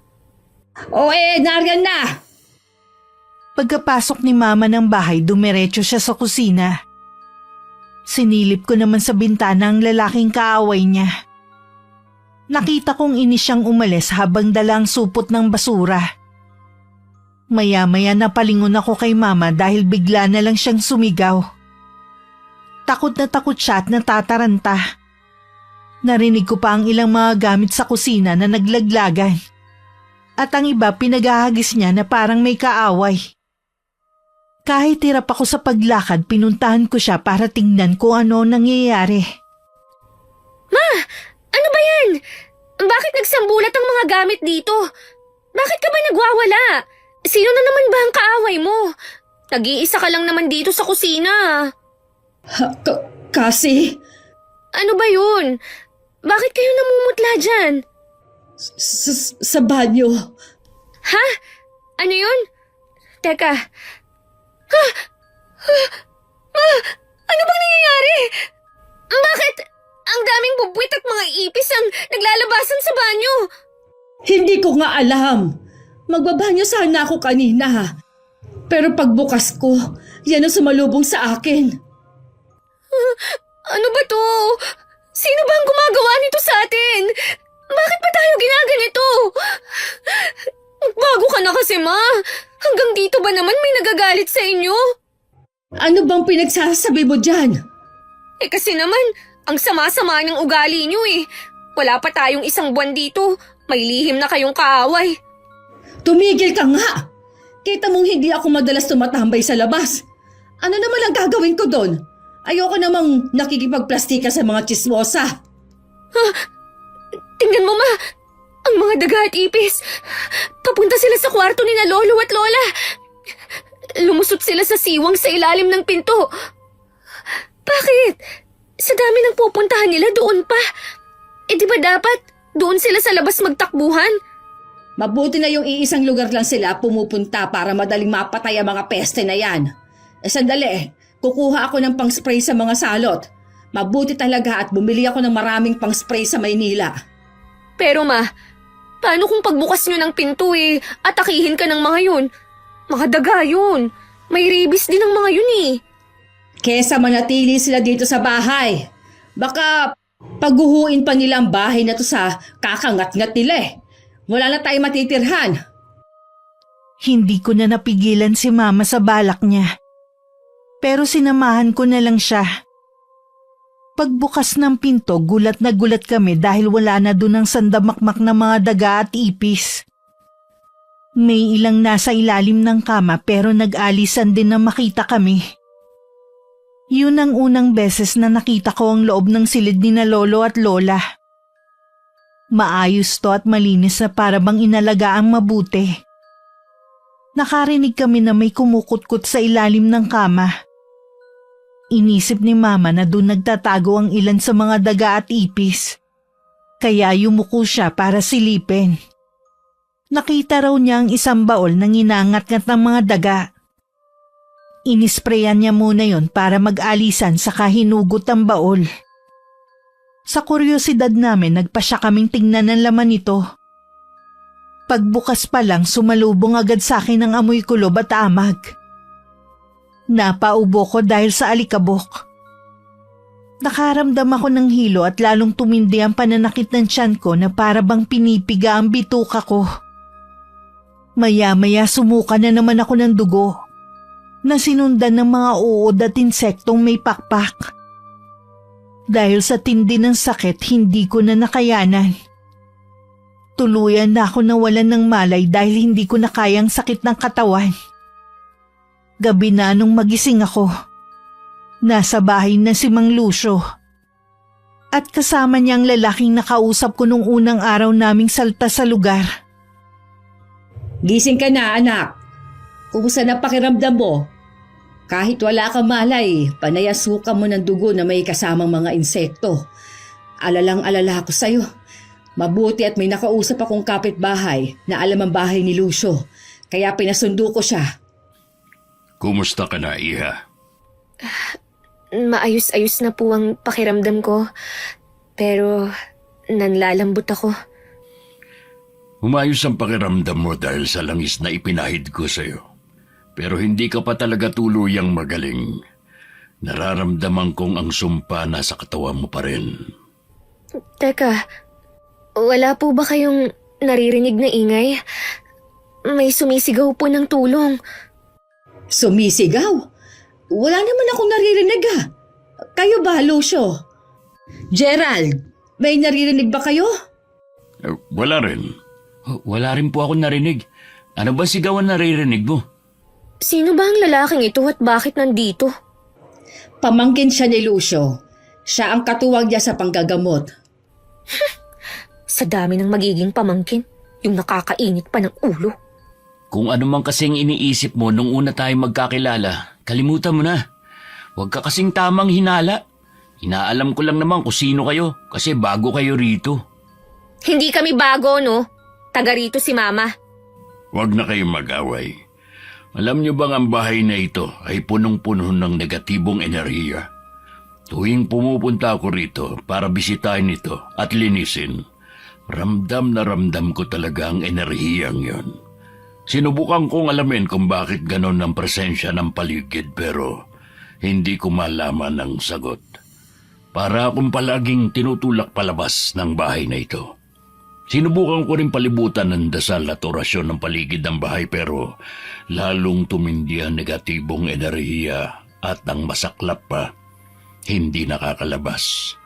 Nariyan na! Pagkapasok ni Mama ng bahay, dumiretso siya sa kusina. Sinilip ko naman sa bintana ang lalaking kaaway niya. Nakita kong inis siyang umalis habang dala ang supot ng basura. Maya-maya napalingon ako kay Mama dahil bigla na lang siyang sumigaw. Takot na takot siya at natataranta. Narinig ko pa ang ilang mga gamit sa kusina na naglaglagan. At ang iba pinagahagis niya na parang may kaaway. Kahit hirap ako sa paglakad, pinuntahan ko siya para tingnan kung ano nangyayari. Ma! Ano ba yan? Bakit nagsambulat ang mga gamit dito? Bakit ka ba nagwawala? Sino na naman ba ang kaaway mo? Nag-iisa ka lang naman dito sa kusina. Kasi Ano ba yun? Bakit kayo namumutla dyan? sa banyo. Ha? Ano yun? Teka. Ano bang nangyayari? Bakit ang daming bubwit at mga ipis ang naglalabasan sa banyo? Hindi ko nga alam. Magbabanyo sana ako kanina. Pero pagbukas ko, yan ang sumalubong sa akin. Ano ba to? Sino ba ang gumagawa nito sa atin? Bakit ba tayo ginaganito? Bago ka na kasi, Ma. Hanggang dito ba naman may nagagalit sa inyo? Ano bang pinagsasabi mo dyan? Eh kasi naman, ang sama-sama ng ugali nyo eh. Wala pa tayong isang buwan dito. May lihim na kayong kaaway. Tumigil ka nga! Kita mong hindi ako madalas tumatambay sa labas. Ano naman ang gagawin ko doon? Ayoko namang nakikipagplastika sa mga chismosa. Tingnan mo, Ma. Ang mga daga at ipis. Papunta sila sa kwarto ni na Lolo at Lola. Lumusot sila sa siwang sa ilalim ng pinto. Bakit? Sa dami ng pupuntahan nila doon pa. Eh di ba dapat doon sila sa labas magtakbuhan? Mabuti na yung iisang lugar lang sila pumupunta para madaling mapatay ang mga peste na yan. Sandali, kukuha ako ng pang-spray sa mga salot. Mabuti talaga at bumili ako ng maraming pang-spray sa Maynila. Pero Ma, paano kung pagbukas nyo ng pinto atakihin ka ng mga yun? Mga daga yun. May rabies din ang mga yun eh. Kesa manatili sila dito sa bahay. Baka pagguhuin pa nila ang bahay na to sa kakangat-ngat nila eh. Wala na tayong matitirhan. Hindi ko na napigilan si Mama sa balak niya. Pero sinamahan ko na lang siya. Pagbukas ng pinto, gulat na gulat kami dahil wala na dun ang sandamakmak na mga daga at ipis. May ilang nasa ilalim ng kama pero nag-alisan din na makita kami. Yun ang unang beses na nakita ko ang loob ng silid ni na Lolo at Lola. Maayos to at malinis na para bang inalagaang mabuti. Nakarinig kami na may kumukutkot sa ilalim ng kama. Inisip ni Mama na doon nagtatago ang ilan sa mga daga at ipis. Kaya yumuko siya para silipin. Nakita raw niya ang isang baol na nginangat-ngat ng mga daga. Inisprayan niya muna yon para mag-alisan saka hinugot ang baol. Sa kuryosidad namin, nagpasya kaming tingnan ang laman nito. Pagbukas pa lang, sumalubong agad sa akin ang amoy kulob at amag. Napaubo ko dahil sa alikabok. Nakaramdam ako ng hilo at lalong tumindi ang pananakit ng tiyan ko na para bang pinipiga ang bituka ko. Maya-maya sumuka na naman ako ng dugo, na sinundan ng mga uod at insektong may pakpak. Dahil sa tindi ng sakit, hindi ko na nakayanan. Tuluyan na ako nawalan ng malay dahil hindi ko na kayang sakit ng katawan. Gabi na nung magising ako. Nasa bahay na si Mang Lucio. At kasama niya ang lalaking nakausap ko nung unang araw naming salta sa lugar. Gising ka na, anak. Kumusta na pakiramdam mo? Kahit wala kang malay, panayasukan mo ng dugo na may kasamang mga insekto. Alalang-alala ako sa'yo. Mabuti at may nakausap akong kapitbahay na alam ang bahay ni Lucio. Kaya pinasundo ko siya. Kumusta ka na, Iha? Maayos-ayos na po ang pakiramdam ko. Pero nanlalambot ako. Umayos ang pakiramdam mo dahil sa langis na ipinahid ko sa'yo. Pero hindi ka pa talaga tuluyang magaling. Nararamdaman kong ang sumpa nasa katawan mo pa rin. Teka, wala po ba kayong naririnig na ingay? May sumisigaw po ng tulong. Sumisigaw? Wala naman akong naririnig ah. Kayo ba, Lucio? Gerald, may naririnig ba kayo? Wala rin. Wala rin po ako narinig. Ano ba sigawan naririnig mo? Sino ba ang lalaking ito at bakit nandito? Pamangkin siya ni Lucio. Siya ang katuwag niya sa panggagamot. Sa dami ng magiging pamangkin, yung nakakainit pa ng ulo. Kung ano man kasing iniisip mo nung una tayo magkakilala, kalimutan mo na. Huwag ka kasing tamang hinala. Inaalam ko lang naman kung sino kayo kasi bago kayo rito. Hindi kami bago, no? Taga rito si Mama. Huwag na kayong mag-away. Alam niyo bang ang bahay na ito ay punong-puno ng negatibong enerhiya? Tuwing pumupunta ako rito para bisitahin ito at linisin, ramdam na ramdam ko talaga ang enerhiyang yon. Sinubukan kong alamin kung bakit ganon ang presensya ng paligid pero hindi ko malaman ang sagot. Para akong palaging tinutulak palabas ng bahay na ito. Sinubukan ko rin palibutan ng dasal at orasyon ng paligid ng bahay pero lalong tumindi ang negatibong enerhiya at ang masaklap pa, hindi nakakalabas.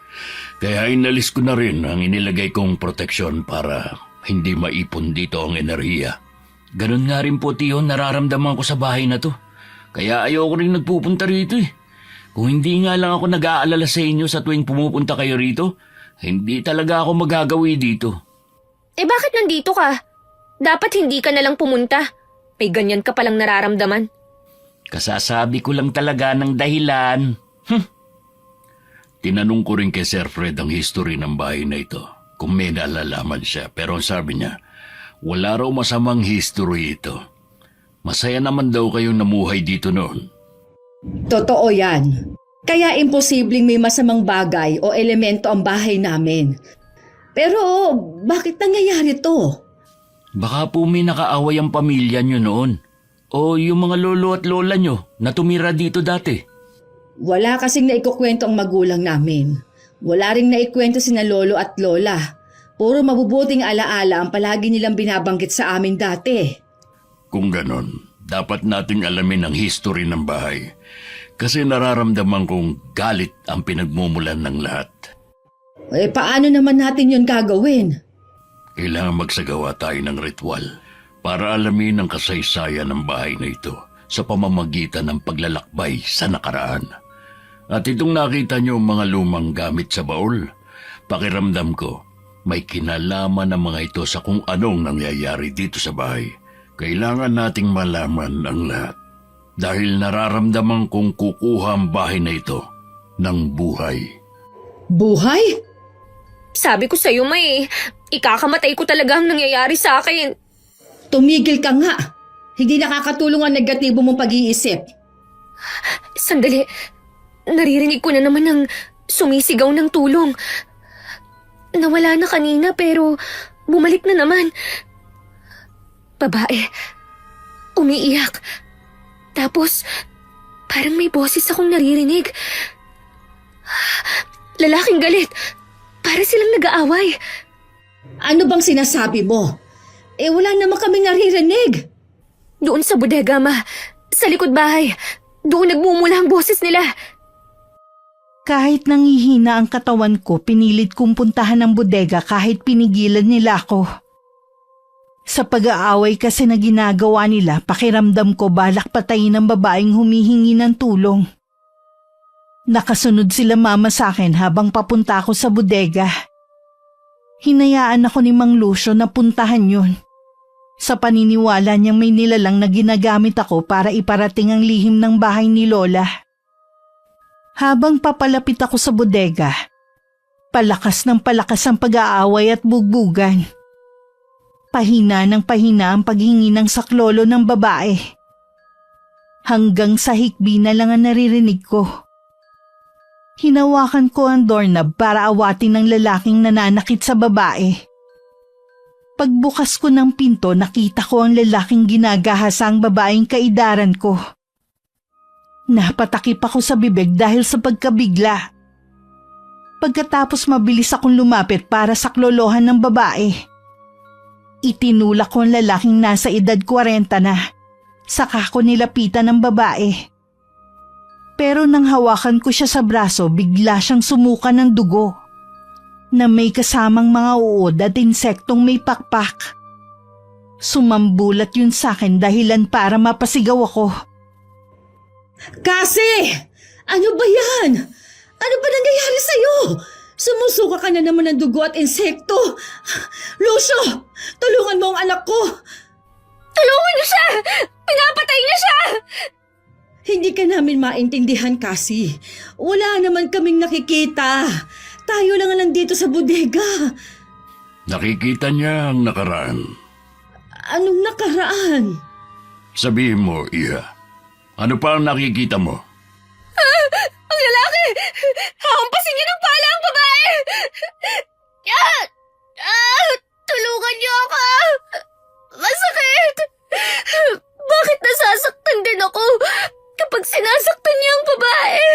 Kaya inalis ko na rin ang inilagay kong proteksyon para hindi maipon dito ang enerhiya. Ganon nga rin po, Tiyo, nararamdaman ko sa bahay na to. Kaya ayoko rin nagpupunta rito eh. Kung hindi nga lang ako nag-aalala sa inyo sa tuwing pumupunta kayo rito, hindi talaga ako magagawi dito. Eh bakit nandito ka? Dapat hindi ka nalang pumunta. May ganyan ka palang nararamdaman. Kasasabi ko lang talaga ng dahilan. Tinanong ko rin kay Sir Fred ang history ng bahay na ito kung may naalalaman siya pero ang sabi niya, wala raw masamang history ito. Masaya naman daw kayong namuhay dito noon. Totoo yan. Kaya imposibleng may masamang bagay o elemento ang bahay namin. Pero bakit nangyayari to? Baka po may nakaaway ang pamilya nyo noon. O yung mga lolo at lola nyo na tumira dito dati. Wala kasing naikukwento ang magulang namin. Wala ring naikwento sina lolo at lola. Puro mabubuting alaala ang palagi nilang binabanggit sa amin dati. Kung ganon, dapat nating alamin ang history ng bahay. Kasi nararamdaman kong galit ang pinagmumulan ng lahat. Eh paano naman natin yun gagawin? Kailangan magsagawa tayo ng ritual para alamin ang kasaysayan ng bahay na ito sa pamamagitan ng paglalakbay sa nakaraan. At itong nakita niyo mga lumang gamit sa baul, pakiramdam ko may kinalaman ng mga ito sa kung anong nangyayari dito sa bahay. Kailangan nating malaman ang lahat dahil nararamdaman kong kukuha ang bahay na ito ng buhay. Buhay? Sabi ko sa'yo, May, ikakamatay ko talaga ang nangyayari sa akin. Tumigil ka nga. Hindi nakakatulong ang negatibo mong pag-iisip. Sandali, naririnig ko na naman ng sumisigaw ng tulong. Nawala na kanina pero bumalik na naman. Babae, umiiyak. Tapos, parang may boses akong naririnig. Lalaking galit. Para silang nag-aaway. Ano bang sinasabi mo? Eh wala naman kami naririnig. Doon sa bodega, Ma. Sa likod bahay. Doon nagmumula ang boses nila. Kahit nangihina ang katawan ko, pinilit kong puntahan ang bodega kahit pinigilan nila ako. Sa pag-aaway kasi na ginagawa nila, pakiramdam ko balak patayin ang babaeng humihingi ng tulong. Nakasunod sila Mama sa akin habang papunta ako sa bodega. Hinayaan ako ni Mang Lucio na puntahan yun. Sa paniniwala niyang may nilalang na ginagamit ako para iparating ang lihim ng bahay ni Lola. Habang papalapit ako sa bodega, palakas ng palakas ang pag-aaway at bugbugan. Pahina ng pahina ang paghingi ng saklolo ng babae. Hanggang sa hikbi na lang ang naririnig ko. Hinawakan ko ang doorknob para awatin ng lalaking nananakit sa babae. Pagbukas ko ng pinto, nakita ko ang lalaking ginagahasa ang babaeng kaidaran ko. Napatakip ako sa bibig dahil sa pagkabigla. Pagkatapos mabilis akong lumapit para saklolohan ng babae. Itinulak ko ang lalaking nasa edad 40 na. Saka ko nilapitan ng babae. Pero nang hawakan ko siya sa braso, bigla siyang sumuka ng dugo na may kasamang mga uod at insektong may pakpak. Sumambulat yun sa akin dahilan para mapasigaw ako. Kasi! Ano ba yan? Ano ba nangyayari sa'yo? Sumusuka ka na naman ng dugo at insekto. Lucio, tulungan mo ang anak ko. Tulungan niyo siya! Pinapatay niya siya! Hindi ka namin maintindihan, Cassie. Wala naman kaming nakikita. Tayo lang ang nandito sa bodega. Nakikita niya ang nakaraan. Anong nakaraan? Sabihin mo, Iha, ano pa ang nakikita mo? Ang lalaki! Hahampasin niya ng pala ang babae! Tulungan niyo ako! Masakit! Bakit nasasaktan din ako kapag sinasaktan niya ang babae?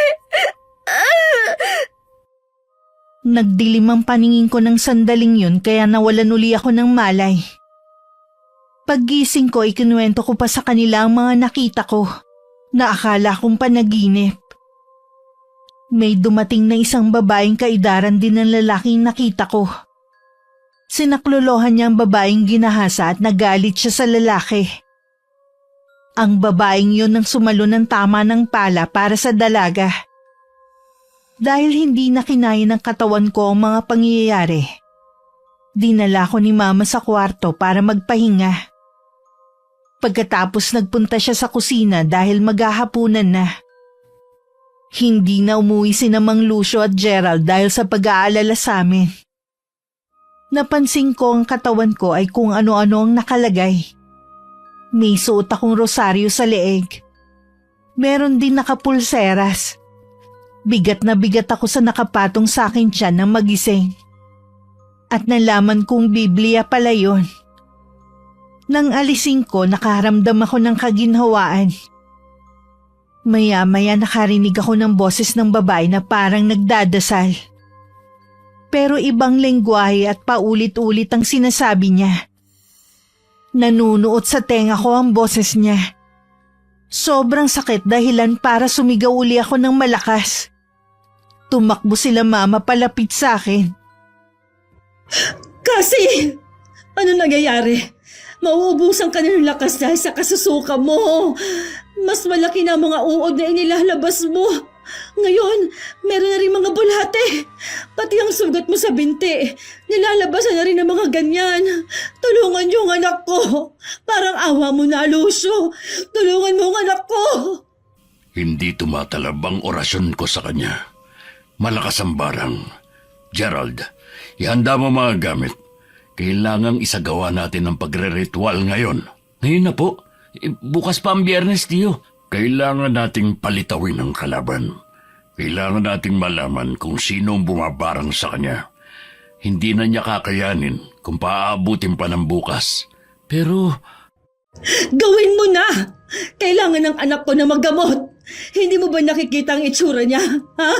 Nagdilim ang paningin ko ng sandaling yun kaya nawalan uli ako ng malay. Paggising ko, ikinuwento ko pa sa kanila ang mga nakita ko na akala kong panaginip. May dumating na isang babaeng kaidaran din ng lalaking nakita ko. Sinaklolohan niya ang babaeng ginahasa at nagalit siya sa lalaki. Ang babaeng yun ang sumalo ng tama ng pala para sa dalaga. Dahil hindi na kinaya ng katawan ko ang mga pangyayari, dinala ko ni Mama sa kwarto para magpahinga. Pagkatapos nagpunta siya sa kusina dahil maghahapunan na. Hindi na umuwi si Mang Lucio at Gerald dahil sa pag-aalala sa amin. Napansin ko ang katawan ko ay kung ano-ano ang nakalagay. May suot akong rosaryo sa leeg. Meron din nakapulseras. Bigat na bigat ako sa nakapatong sa akin tiyan ng magising. At nalaman kong Biblia pala yun. Nang alisin ko, nakaramdam ako ng kaginhawaan. Maya-maya nakarinig ako ng boses ng babae na parang nagdadasal. Pero ibang lengguwahe at paulit-ulit ang sinasabi niya. Nanunuot sa tenga ko ang boses niya. Sobrang sakit dahilan para sumigaw uli ako ng malakas. Tumakbo sila Mama palapit sa akin. Cassie! Ano nangyayari? Mauubusan ka na ng lakas dahil sa kasusuka mo. Mas malaki na ang mga uod na inilalabas mo. Ngayon, meron na rin mga bulate. Pati ang sugat mo sa binti. Nilalabasan na rin ang mga ganyan. Tulungan niyo ang anak ko. Parang awa mo na, Lucio. Tulungan mo ang anak ko. Hindi tumatalab ang orasyon ko sa kanya. Malakas ang barang. Gerald, ihanda mo mga gamit. Kailangang isagawa natin ang pagre-ritual ngayon. Ngayon na po. Bukas pa ang Biyernes, Tiyo. Kailangan nating palitawin ang kalaban. Kailangan nating malaman kung sino ang bumabarang sa kanya. Hindi na niya kakayanin kung paaabutin pa ng bukas. Pero Gawin mo na! Kailangan ng anak ko na maggamot. Hindi mo ba nakikita ang itsura niya? Ha?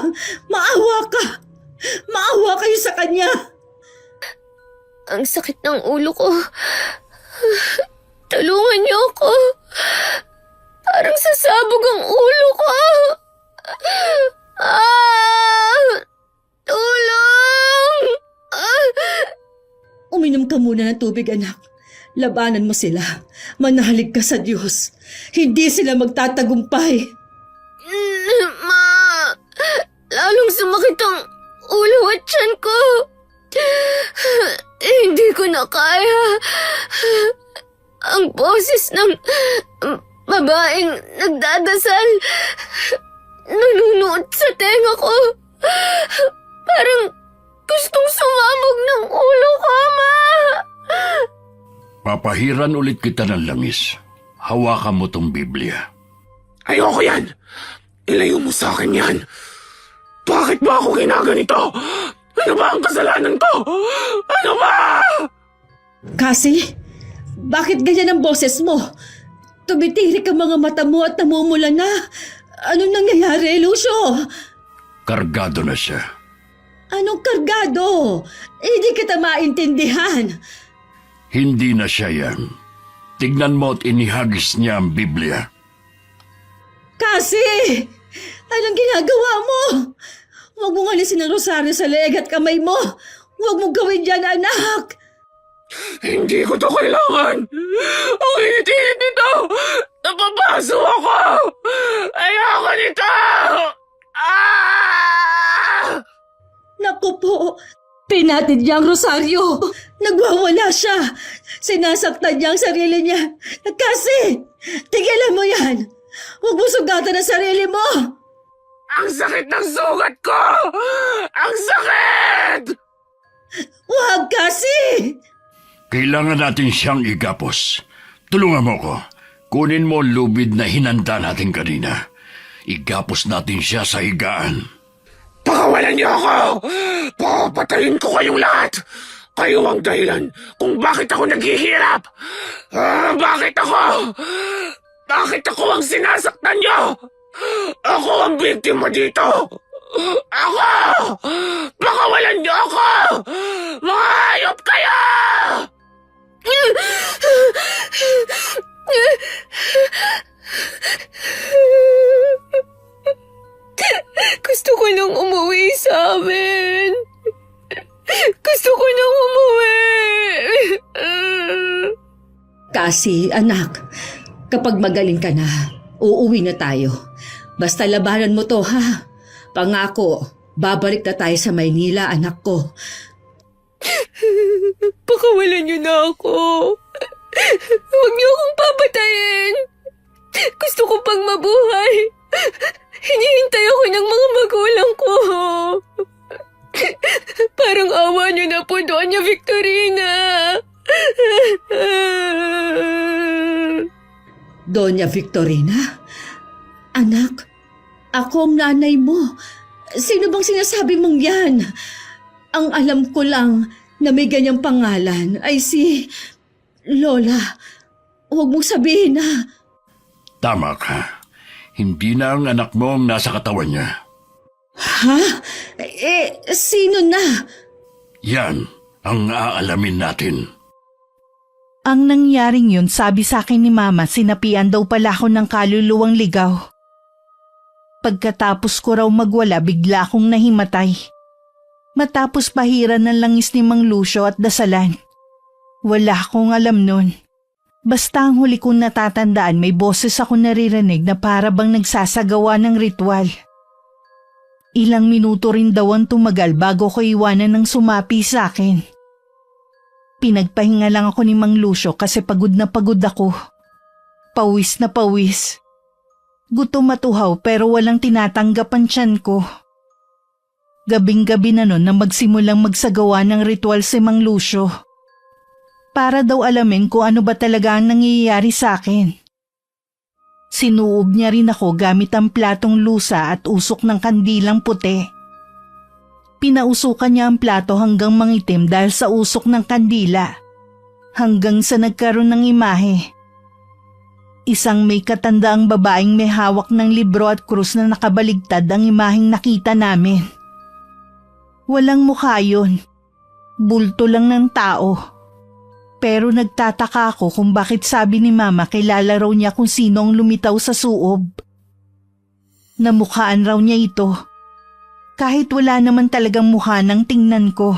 Maawa ka! Maawa kayo sa kanya! Ang sakit ng ulo ko. Tulungan niyo ako. Parang sasabog ang ulo ko. Tulong! Uminom ka muna ng tubig, anak. Labanan mo sila. Manalig ka sa Diyos. Hindi sila magtatagumpay. Ma, lalong sumakit ang ulo at tiyan ko. Hindi ko na kaya. Ang boses ng babaeng nagdadasal nanunuot sa tenga ko. Parang gustong sumabog ng ulo ko, Ma. Papahiran ulit kita ng langis. Hawakan mo tong Biblia. Ayoko yan! Ilayo mo sa akin yan! Bakit ba ako ginaganito? Ano ba ang kasalanan ko? Ano ba? Cassie, bakit ganyan ang boses mo? Tumitirik ang mga mata mo at namumula na. Anong nangyayari, Lucio? Kargado na siya. Anong kargado? Hindi kita maintindihan. Hindi na siya yan. Tignan mo at inihagis niya ang Biblia. Cassie! Anong ginagawa mo? Huwag mong alisin ang rosaryo sa leeg at kamay mo. Huwag mong gawin dyan, anak. Hindi ko to kailangan! Ang init-init nito! Napapaso ako! Ayoko nito! Ah! Naku po, Hanapin natin niya ang Rosario. Nagwawala siya. Sinasaktan niya ang sarili niya. Kasi, tigilan mo yan. Huwag mo sugatan ang sarili mo. Ang sakit ng sugat ko! Ang sakit! Huwag kasi. Kailangan natin siyang igapos. Tulungan mo ko. Kunin mo ang lubid na hinanda natin kanina. Igapos natin siya sa higaan. Pakawalan niyo ako! Papatayin ko kayong lahat! Kayo ang dahilan kung bakit ako naghihirap! Bakit ako? Bakit ako ang sinasaktan niyo? Ako ang biktima dito! Ako! Pakawalan niyo ako! Mga hayop kayo! Gusto ko nang umuwi sa amin. Gusto ko nang umuwi. Kasi, anak, kapag magaling ka na, uuwi na tayo. Basta labanan mo to, ha? Pangako, babalik na tayo sa Maynila, anak ko. Pakawalan niyo na ako. Huwag niyo akong papatayin. Gusto ko pang mabuhay. Hinihintay ako ng mga magulang ko. Parang awa niyo na po, Doña Victorina. Doña Victorina? Anak, ako ang nanay mo. Sino bang sinasabi mong yan? Ang alam ko lang na may ganyang pangalan ay si Lola. Huwag mong sabihin na. Tama ka. Hindi na ang anak mo ang nasa katawan niya. Ha? Sino na? Yan ang aalamin natin. Ang nangyaring yun, sabi sa akin ni Mama, sinapian daw pala ako ng kaluluwang ligaw. Pagkatapos ko raw magwala, bigla akong nahimatay. Matapos pahiran ng langis ni Mang Lucio at dasalan. Wala akong alam nun. Basta ang huli kong natatandaan, may boses ako naririnig na para bang nagsasagawa ng ritual. Ilang minuto rin daw ang tumagal bago ko iwanan ng sumapi sa akin. Pinagpahinga lang ako ni Mang Lucio kasi pagod na pagod ako. Pawis na pawis. Gutom at uhaw pero walang tinatanggap ang tiyan ko. Gabing-gabi na nun na magsimulang magsagawa ng ritual si Mang Lucio. Para daw alamin kung ano ba talaga ang nangyayari sa akin. Sinuob niya rin ako gamit ang platong lusa at usok ng kandilang puti. Pinausukan niya ang plato hanggang mangitim dahil sa usok ng kandila. Hanggang sa nagkaroon ng imahe. Isang may katandaang babaeng may hawak ng libro at krus na nakabaligtad ang imaheng nakita namin. Walang mukha yun. Bulto lang ng tao. Pero nagtataka ako kung bakit sabi ni Mama kilala raw niya kung sino ang lumitaw sa suob. Namukhaan raw niya ito. Kahit wala naman talagang mukha ng tingnan ko.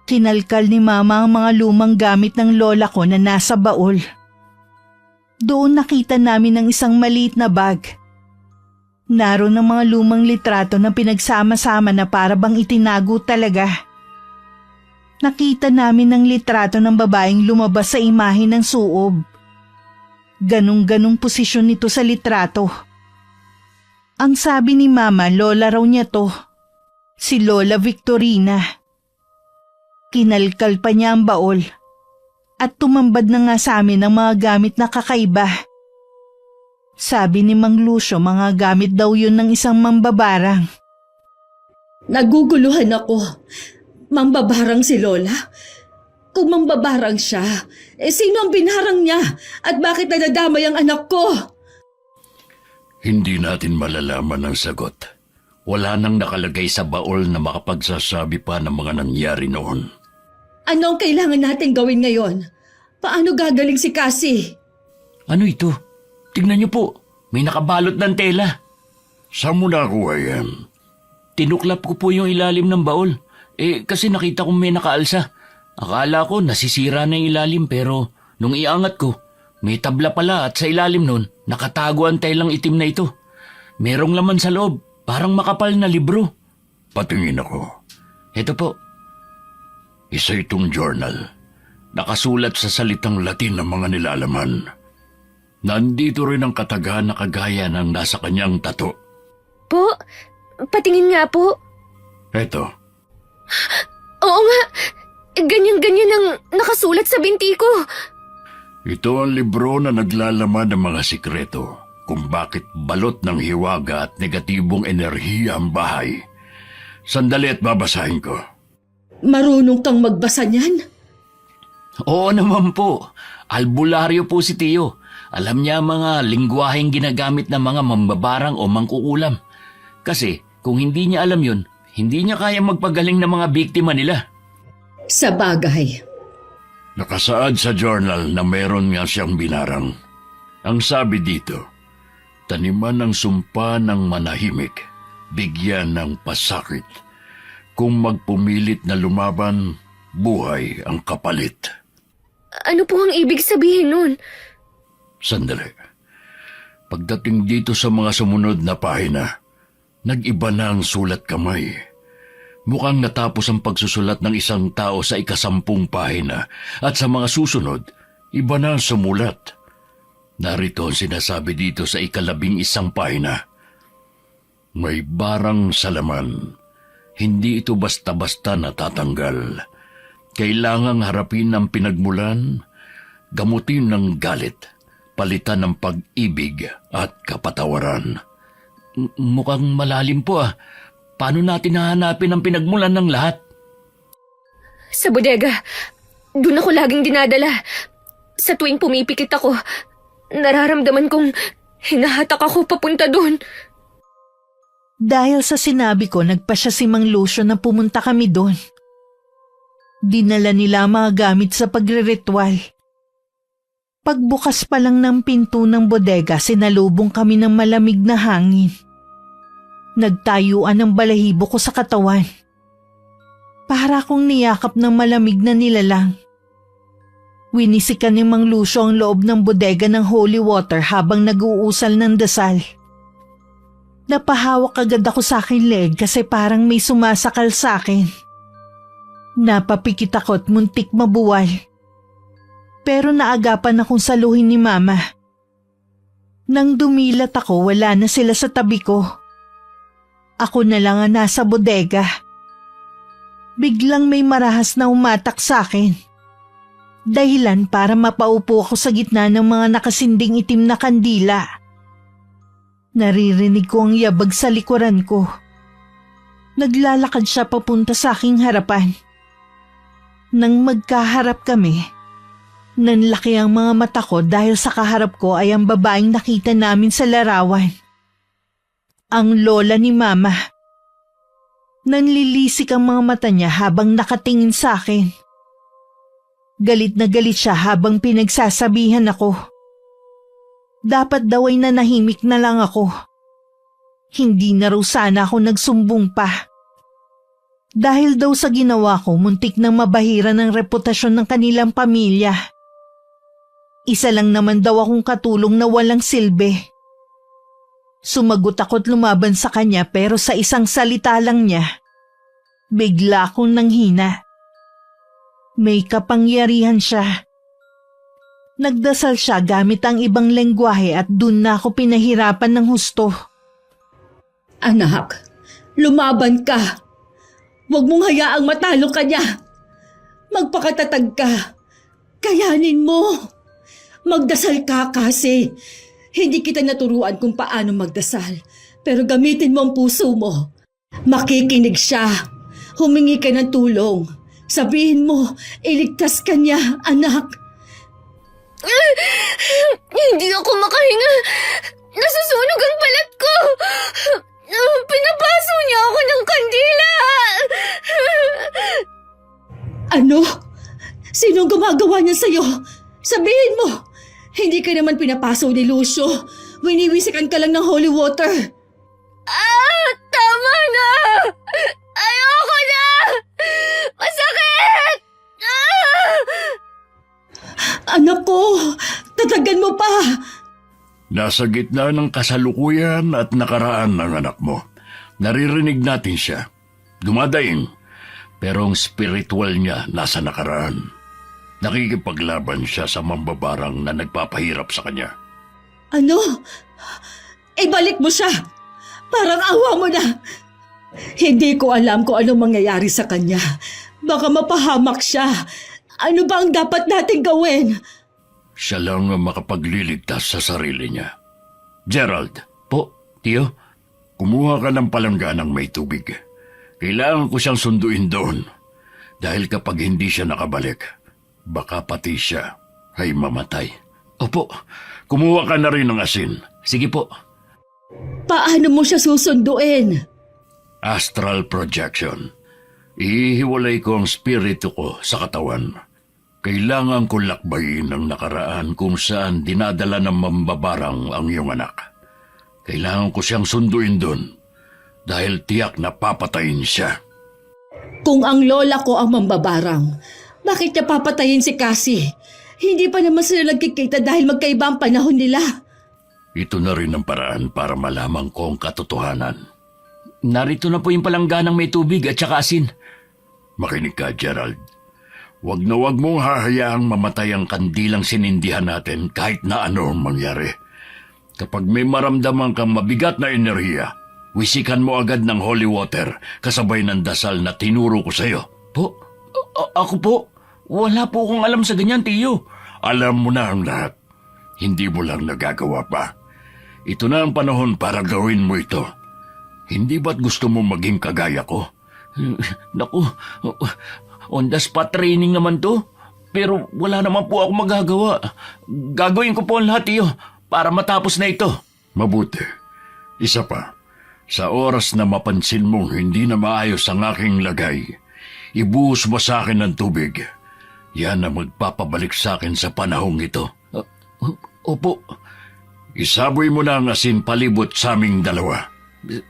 Kinalkal ni Mama ang mga lumang gamit ng lola ko na nasa baol. Doon nakita namin ang isang maliit na bag. Naroon ang mga lumang litrato na pinagsama-sama na para bang itinago talaga. Nakita namin ang litrato ng babaeng lumabas sa imahe ng suob. Ganong-ganong posisyon nito sa litrato. Ang sabi ni Mama, lola raw niya to. Si Lola Victorina. Kinalkal pa niya ang baol. At tumambad na nga sa amin ang mga gamit na kakaiba. Sabi ni Mang Lucio, mga gamit daw yun ng isang mambabarang. Naguguluhan ako. Mambabarang si Lola? Kung mambabarang siya, sino ang binarang niya? At bakit nadadamay ang anak ko? Hindi natin malalaman ang sagot. Wala nang nakalagay sa baol na makapagsasabi pa ng mga nangyari noon. Ano ang kailangan natin gawin ngayon? Paano gagaling si Cassie? Ano ito? Tignan niyo po. May nakabalot ng tela. Saan mo nakuha yan? Tinuklap ko po yung ilalim ng baol. Kasi nakita kong may nakaalsa. Akala ko nasisira na yung ilalim pero nung iangat ko, may tabla pala at sa ilalim nun, nakatago ang telang itim na ito. Merong laman sa loob, parang makapal na libro. Patingin ako. Ito po, Isa itong journal. Nakasulat sa salitang Latin ng mga nilalaman. Nandito rin ang katagahan na kagaya ng nasa kanyang tato. Po, patingin nga po. Eto, Oo nga, ganyan-ganyan ang nakasulat sa binti ko. ito ang libro na naglalaman ng mga sikreto kung bakit balot ng hiwaga at negatibong enerhiya ang bahay. Sandali at babasahin ko. Marunong kang magbasa niyan? Oo naman po. Albularyo po si Tio. Alam niya mga lingwaheng ginagamit ng mga mambabarang o mangkukulam. Kasi kung hindi niya alam yun, hindi niya kaya magpagaling ng mga biktima nila. Sa bagay. Nakasaad sa journal na meron nga siyang binarang. Ang sabi dito, taniman ng sumpa ng manahimik, bigyan ng pasakit. Kung magpumilit na lumaban, buhay ang kapalit. Ano po ang ibig sabihin nun? Sandali. Pagdating dito sa mga sumunod na pahina, nag-iba na ang sulat kamay. Mukhang natapos ang pagsusulat ng isang tao sa 10 pahina at sa mga susunod, iba na ang sumulat. Narito ang sinasabi dito sa 11 pahina. May barang salaman. Hindi ito basta-basta natatanggal. Kailangang harapin ang pinagmulan, gamutin ng galit, palitan ng pag-ibig at kapatawaran. Mukhang malalim po ah. Paano natin hahanapin ang pinagmulan ng lahat? Sa bodega. Doon ako laging dinadala. Sa tuwing pumipikit ako, nararamdaman kong hinahatak ako papunta doon. Dahil sa sinabi ko, nagpa siya si Mang Lucio na pumunta kami doon. Dinala nila ang mga gamit sa pagre-ritual. Pagbukas pa lang ng pinto ng bodega, sinalubong kami ng malamig na hangin. Nagtayuan ang balahibo ko sa katawan. Para akong niyakap ng malamig na nilalang. Winisikan ni Mang Lucio ang loob ng bodega ng holy water habang nag-uusal ng dasal. Napahawak agad ako sa aking leg kasi parang may sumasakal sa akin. Napapikit ako at muntik mabuwal. Pero naagapan akong saluhin ni Mama. Nang dumilat ako, wala na sila sa tabi ko. Ako na lang ang nasa bodega. Biglang may marahas na umatak sa akin. Dahilan para mapaupo ako sa gitna ng mga nakasinding itim na kandila. Naririnig ko ang yabag sa likuran ko. Naglalakad siya papunta sa aking harapan. Nang magkaharap kami, nanlaki ang mga mata ko dahil sa kaharap ko ay ang babaeng nakita namin sa larawan. Ang lola ni Mama. Nanlilisik ang mga mata niya habang nakatingin sa akin. Galit na galit siya habang pinagsasabihan ako. Dapat daw ay nanahimik na lang ako. Hindi na raw sana ako nagsumbong pa. Dahil daw sa ginawa ko, muntik nang mabahira ng reputasyon ng kanilang pamilya. Isa lang naman daw akong katulong na walang silbi. Sumagot ako at lumaban sa kanya pero sa isang salita lang niya, bigla akong nanghina. May kapangyarihan siya. Nagdasal siya gamit ang ibang lengguwahe at dun na ako pinahirapan ng husto. Anak, lumaban ka. Huwag mong hayaang matalo ka niya. Magpakatatag ka. Kayanin mo. Magdasal ka kasi. Hindi kita naturuan kung paano magdasal. Pero gamitin mo ang puso mo. Makikinig siya. Humingi ka ng tulong. Sabihin mo, iligtas ka niya, anak. Hindi ako makahinga. Nasusunog ang balat ko. Pinapaso niya ako ng kandila. Ano? Sinong gumagawa niya sa'yo? Sabihin mo. Hindi ka naman pinapaso ni Lucio. Winiwisikan ka lang ng holy water. Tama na! Ayoko na! Masakit! Anak ko, tatagan mo pa. Nasa gitna ng kasalukuyan at nakaraan ng anak mo. Naririnig natin siya. Dumadaing. Pero ang spiritual niya nasa nakaraan. Nakikipaglaban siya sa mambabarang na nagpapahirap sa kanya. Ano? Ibalik mo siya! Parang awa mo na! Hindi ko alam kung anong mangyayari sa kanya. Baka mapahamak siya. Ano ba ang dapat nating gawin? Siya lang ang makapagliligtas sa sarili niya. Gerald, Po, tiyo? kumuha ka ng palangganang may tubig. Kailangan ko siyang sunduin doon. Dahil kapag hindi siya nakabalik, baka pati siya ay mamatay. Opo, Kumuha ka na rin ng asin. sige po. Paano mo siya susunduin? Astral projection. Ihiwalay ko ang spirito ko sa katawan. Kailangan ko lakbayin ang nakaraan kung saan dinadala ng mambabarang ang iyong anak. Kailangan ko siyang sunduin doon dahil tiyak na papatayin siya. Kung ang lola ko ang mambabarang, bakit niya papatayin si Cassie? Hindi pa naman sila nagkikita dahil magkaiba ang panahon nila. Ito na rin ang paraan para malaman ko ang katotohanan. Narito na po yung palangganang may tubig at saka asin. Makinig ka, Gerald. Huwag na huwag mong hahayaang mamatay ang kandilang sinindihan natin kahit na ano ang mangyari. Kapag may maramdaman kang mabigat na enerhiya, wisikan mo agad ng holy water kasabay ng dasal na tinuro ko sa iyo. Po? Ako po? Wala po akong alam sa ganyan, tiyo. Alam mo na ang lahat. Hindi mo lang nagagawa pa. Ito na ang panahon para gawin mo ito. Hindi ba't gusto mo maging kagaya ko? Naku, on the spot training naman to. Pero wala naman po ako magagawa. Gagawin ko po ang lahat, tiyo, para matapos na ito. Mabuti. Isa pa. Sa oras na mapansin mong hindi na maayos ang aking lagay, ibuhos mo sa akin ng tubig. Yan ang magpapabalik sa akin sa panahong ito. Opo, Isaboy mo na ang asin palibot sa aming dalawa.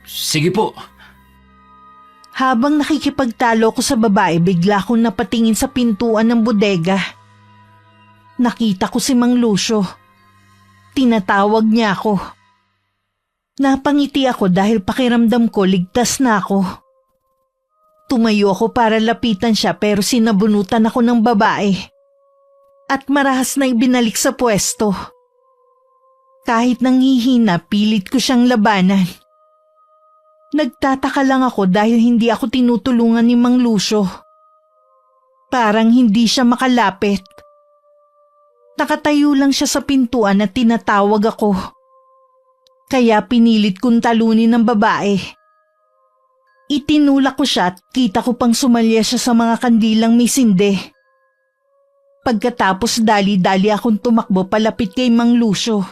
sige po. Habang nakikipagtalo ko sa babae, bigla akong napatingin sa pintuan ng bodega. Nakita ko si Mang Lucio. Tinatawag niya ako. Napangiti ako dahil pakiramdam ko ligtas na ako. Tumayo ako para lapitan siya pero sinabunutan ako ng babae. At marahas na ibinalik sa pwesto. Kahit nanghihina, pilit ko siyang labanan. Nagtataka lang ako dahil hindi ako tinutulungan ni Mang Lucio. Parang hindi siya makalapit. Nakatayo lang siya sa pintuan at tinatawag ako. Kaya pinilit kong talunin ng babae. Itinulak ko siya at kita ko pang sumalya siya sa mga kandilang may sinde. Pagkatapos dali-dali akong tumakbo palapit kay Mang Lucio.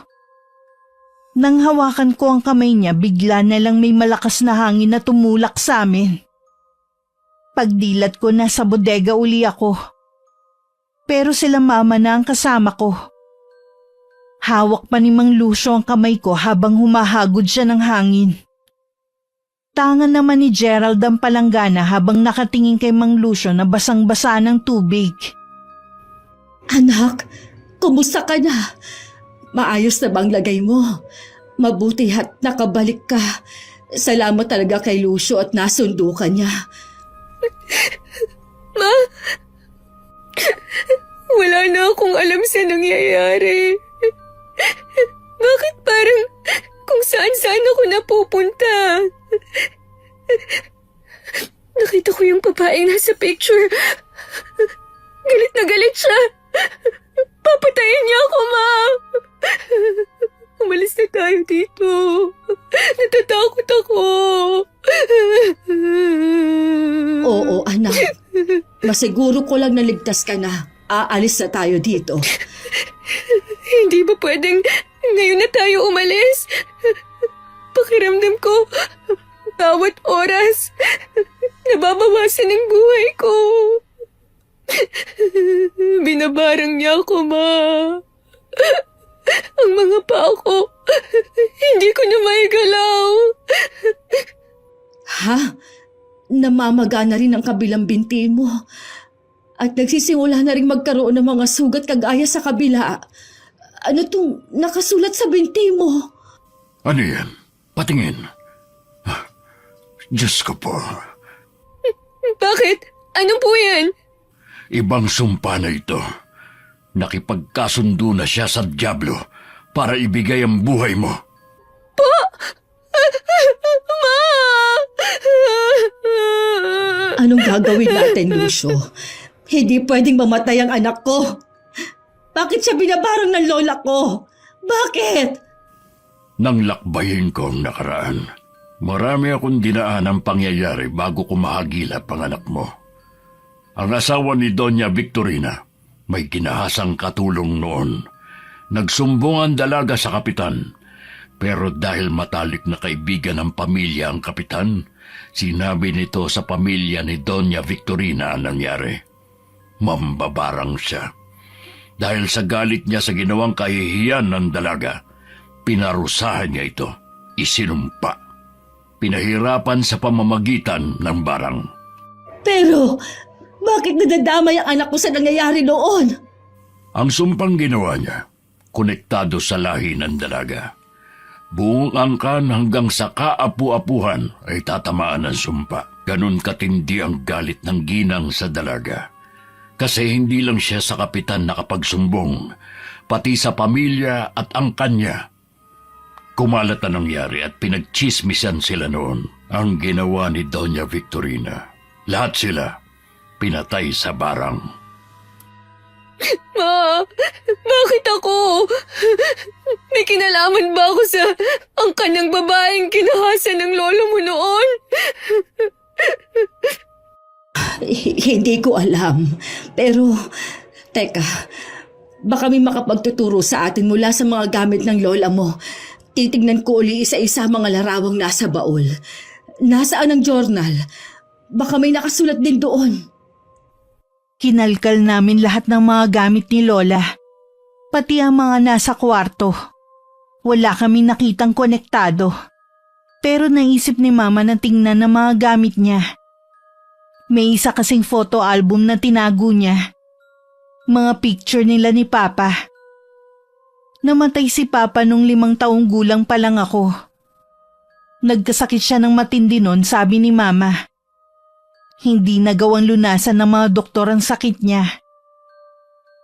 Nang hawakan ko ang kamay niya, bigla na lang may malakas na hangin na tumulak sa amin. Pagdilat ko, nasa bodega uli ako. Pero sila mama na ang kasama ko. Hawak pa ni Mang Lucio ang kamay ko habang humahagod siya ng hangin. Tangan naman ni Gerald ang palanggana habang nakatingin kay Mang Lucio na basang-basa ng tubig. Anak, kumusta ka na? Maayos na bang lagay mo? Mabuti at nakabalik ka. Salamat talaga kay Lucio at nasundo ka niya. Ma, wala na akong alam sa nangyayari. Bakit parang kung saan-saan ako napupunta? Nakita ko yung babaeng nasa picture. Galit na galit siya. Papatayin niya ako, Ma. Umalis na tayo dito. Natatakot ako. Oo, anak. Masiguro ko lang naligtas ka na. Aalis na tayo dito. Hindi ba pwedeng ngayon na tayo umalis? Pakiramdam ko, bawat oras, nababawasan ang buhay ko. Binabarang niya ako, Ma. Ang mga paa ko, hindi ko na maigalaw. Ha? Namamaga na rin ang kabilang binti mo. At nagsisimula na rin magkaroon ng mga sugat kagaya sa kabila. Ano tong nakasulat sa binti mo? Ano yan? Patingin. Diyos ko po. Bakit? Ano po yan? Ibang sumpa na ito. Nakipagkasundo na siya sa dyablo para ibigay ang buhay mo. Anong gagawin natin, Lucio? Hindi pwedeng mamatay ang anak ko. Bakit siya binabarang ng lola ko? Bakit? Nang lakbayin ko ang nakaraan, marami akong dinaanang pangyayari bago ko mahagilap ang anak mo. Ang asawa ni Doña Victorina may ginahasang katulong noon. Nagsumbong ang dalaga sa kapitan, pero dahil matalik na kaibigan ng pamilya ang kapitan, sinabi nito sa pamilya ni Doña Victorina ang nangyari. Mambabarang siya. Dahil sa galit niya sa ginawang kahihiyan ng dalaga, pinarusahan niya ito, isinumpa. Pinahirapan sa pamamagitan ng barang. Pero, bakit nadadamay ang anak ko sa nangyayari noon? Ang sumpang ginawa niya, konektado sa lahi ng dalaga. Buong angkan hanggang sa kaapu-apuhan ay tatamaan ng sumpa. Ganon katindi ang galit ng ginang sa dalaga. Kasi hindi lang siya sa kapitan nakapagsumbong, pati sa pamilya at angkan niya. Kumalat ang nangyari at pinagchismisan sila noon. Ang ginawa ni Doña Victorina. Lahat sila pinatay sa barang. Ma, bakit ako? May kinalaman ba ako sa angkan ng babaeng kinahasan ng lolo mo noon? Hindi ko alam. Pero, teka, baka may makapagtuturo sa atin mula sa mga gamit ng lola mo. Titignan ko uli isa-isa mga larawang nasa baul. Nasaan ang journal? Baka may nakasulat din doon. Kinalkal namin lahat ng mga gamit ni Lola, pati ang mga nasa kwarto. Wala kaming nakitang konektado. Pero naisip ni Mama na tingnan ang mga gamit niya. May isa kasing photo album na tinago niya. Mga picture nila ni Papa. Namatay si Papa nung 5 taong gulang pa lang ako. Nagkasakit siya ng matindi nun, sabi ni Mama. Hindi nagawang lunasan ng mga doktor ang sakit niya.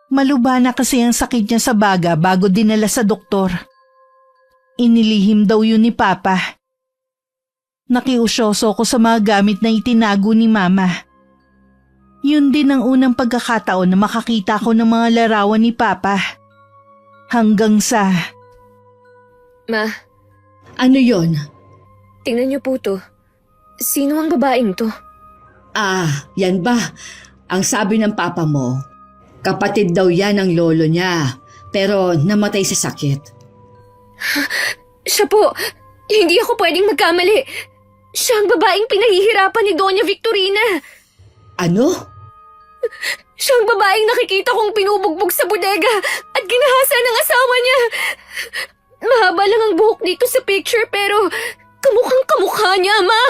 Malubha na kasi ang sakit niya sa baga bago dinala sa doktor. Inilihim daw yun ni Papa. Nakiusyoso ko sa mga gamit na itinago ni Mama. Yun din ang unang pagkakataon na makakita ko ng mga larawan ni Papa. Hanggang sa... Ma, Ano yon? tingnan niyo po to. Sino ang babaeng to? Yan ba? Ang sabi ng papa mo, kapatid daw yan ng lolo niya, pero namatay sa sakit. Siya po! Hindi ako pwedeng magkamali. Siya ang babaeng pinahihirapan ni Doña Victorina. Ano? Siya ang babaeng nakikita kong pinubugbog sa bodega at ginahasa ng asawa niya. Mahaba lang ang buhok dito sa picture pero kamukhang kamukha niya, Ma.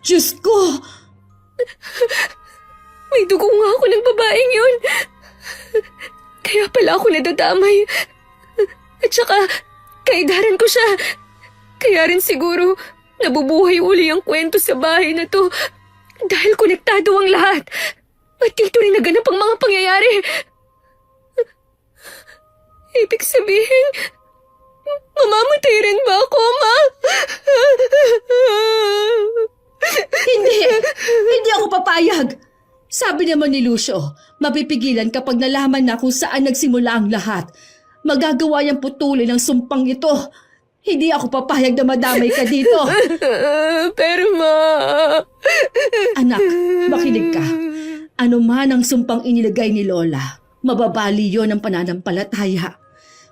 Diyos ko! May dugo nga ako ng babaeng yun. Kaya pala ako nadadamay. At saka, kaidaran ko siya. Kaya rin siguro, nabubuhay uli ang kwento sa bahay na to. Dahil konektado ang lahat. At dito rin naganap ang mga pangyayari. Ibig sabihin, mamamatay rin ba ako, Ma? Hindi ako papayag. Sabi naman ni Lucio, mapipigilan kapag nalaman na kung saan nagsimula ang lahat. Magagawa yung putulin ng sumpang ito. Hindi ako papayag na madamay ka dito. Pero Ma... Anak, makinig ka. Ano man ang sumpang inilagay ni Lola, mababali yon ang pananampalataya.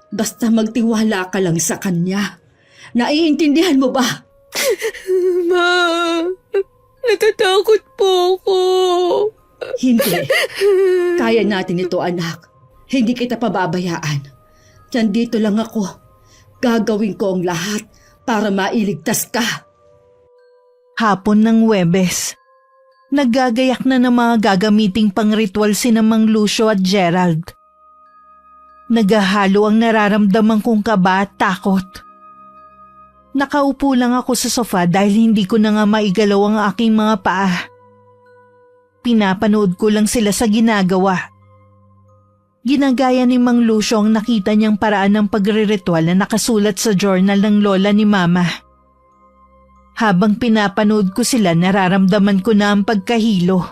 Basta magtiwala ka lang sa kanya. Naiintindihan mo ba? Ma, natatakot po ako. Hindi. Kaya natin ito, anak. Hindi kita pababayaan. Nandito lang ako. Gagawin ko ang lahat para mailigtas ka. Hapon ng Huwebes. Naggagayak na ng mga gagamiting pangritual sina Mang Lucio at Gerald. Nagahalo ang nararamdaman kong kaba at takot. Nakaupo lang ako sa sofa dahil hindi ko na nga maigalaw ang aking mga paa. Pinapanood ko lang sila sa ginagawa. Ginagaya ni Mang Lucio ang nakita niyang paraan ng pagre-ritual na nakasulat sa journal ng lola ni Mama. Habang pinapanood ko sila, nararamdaman ko na ang pagkahilo.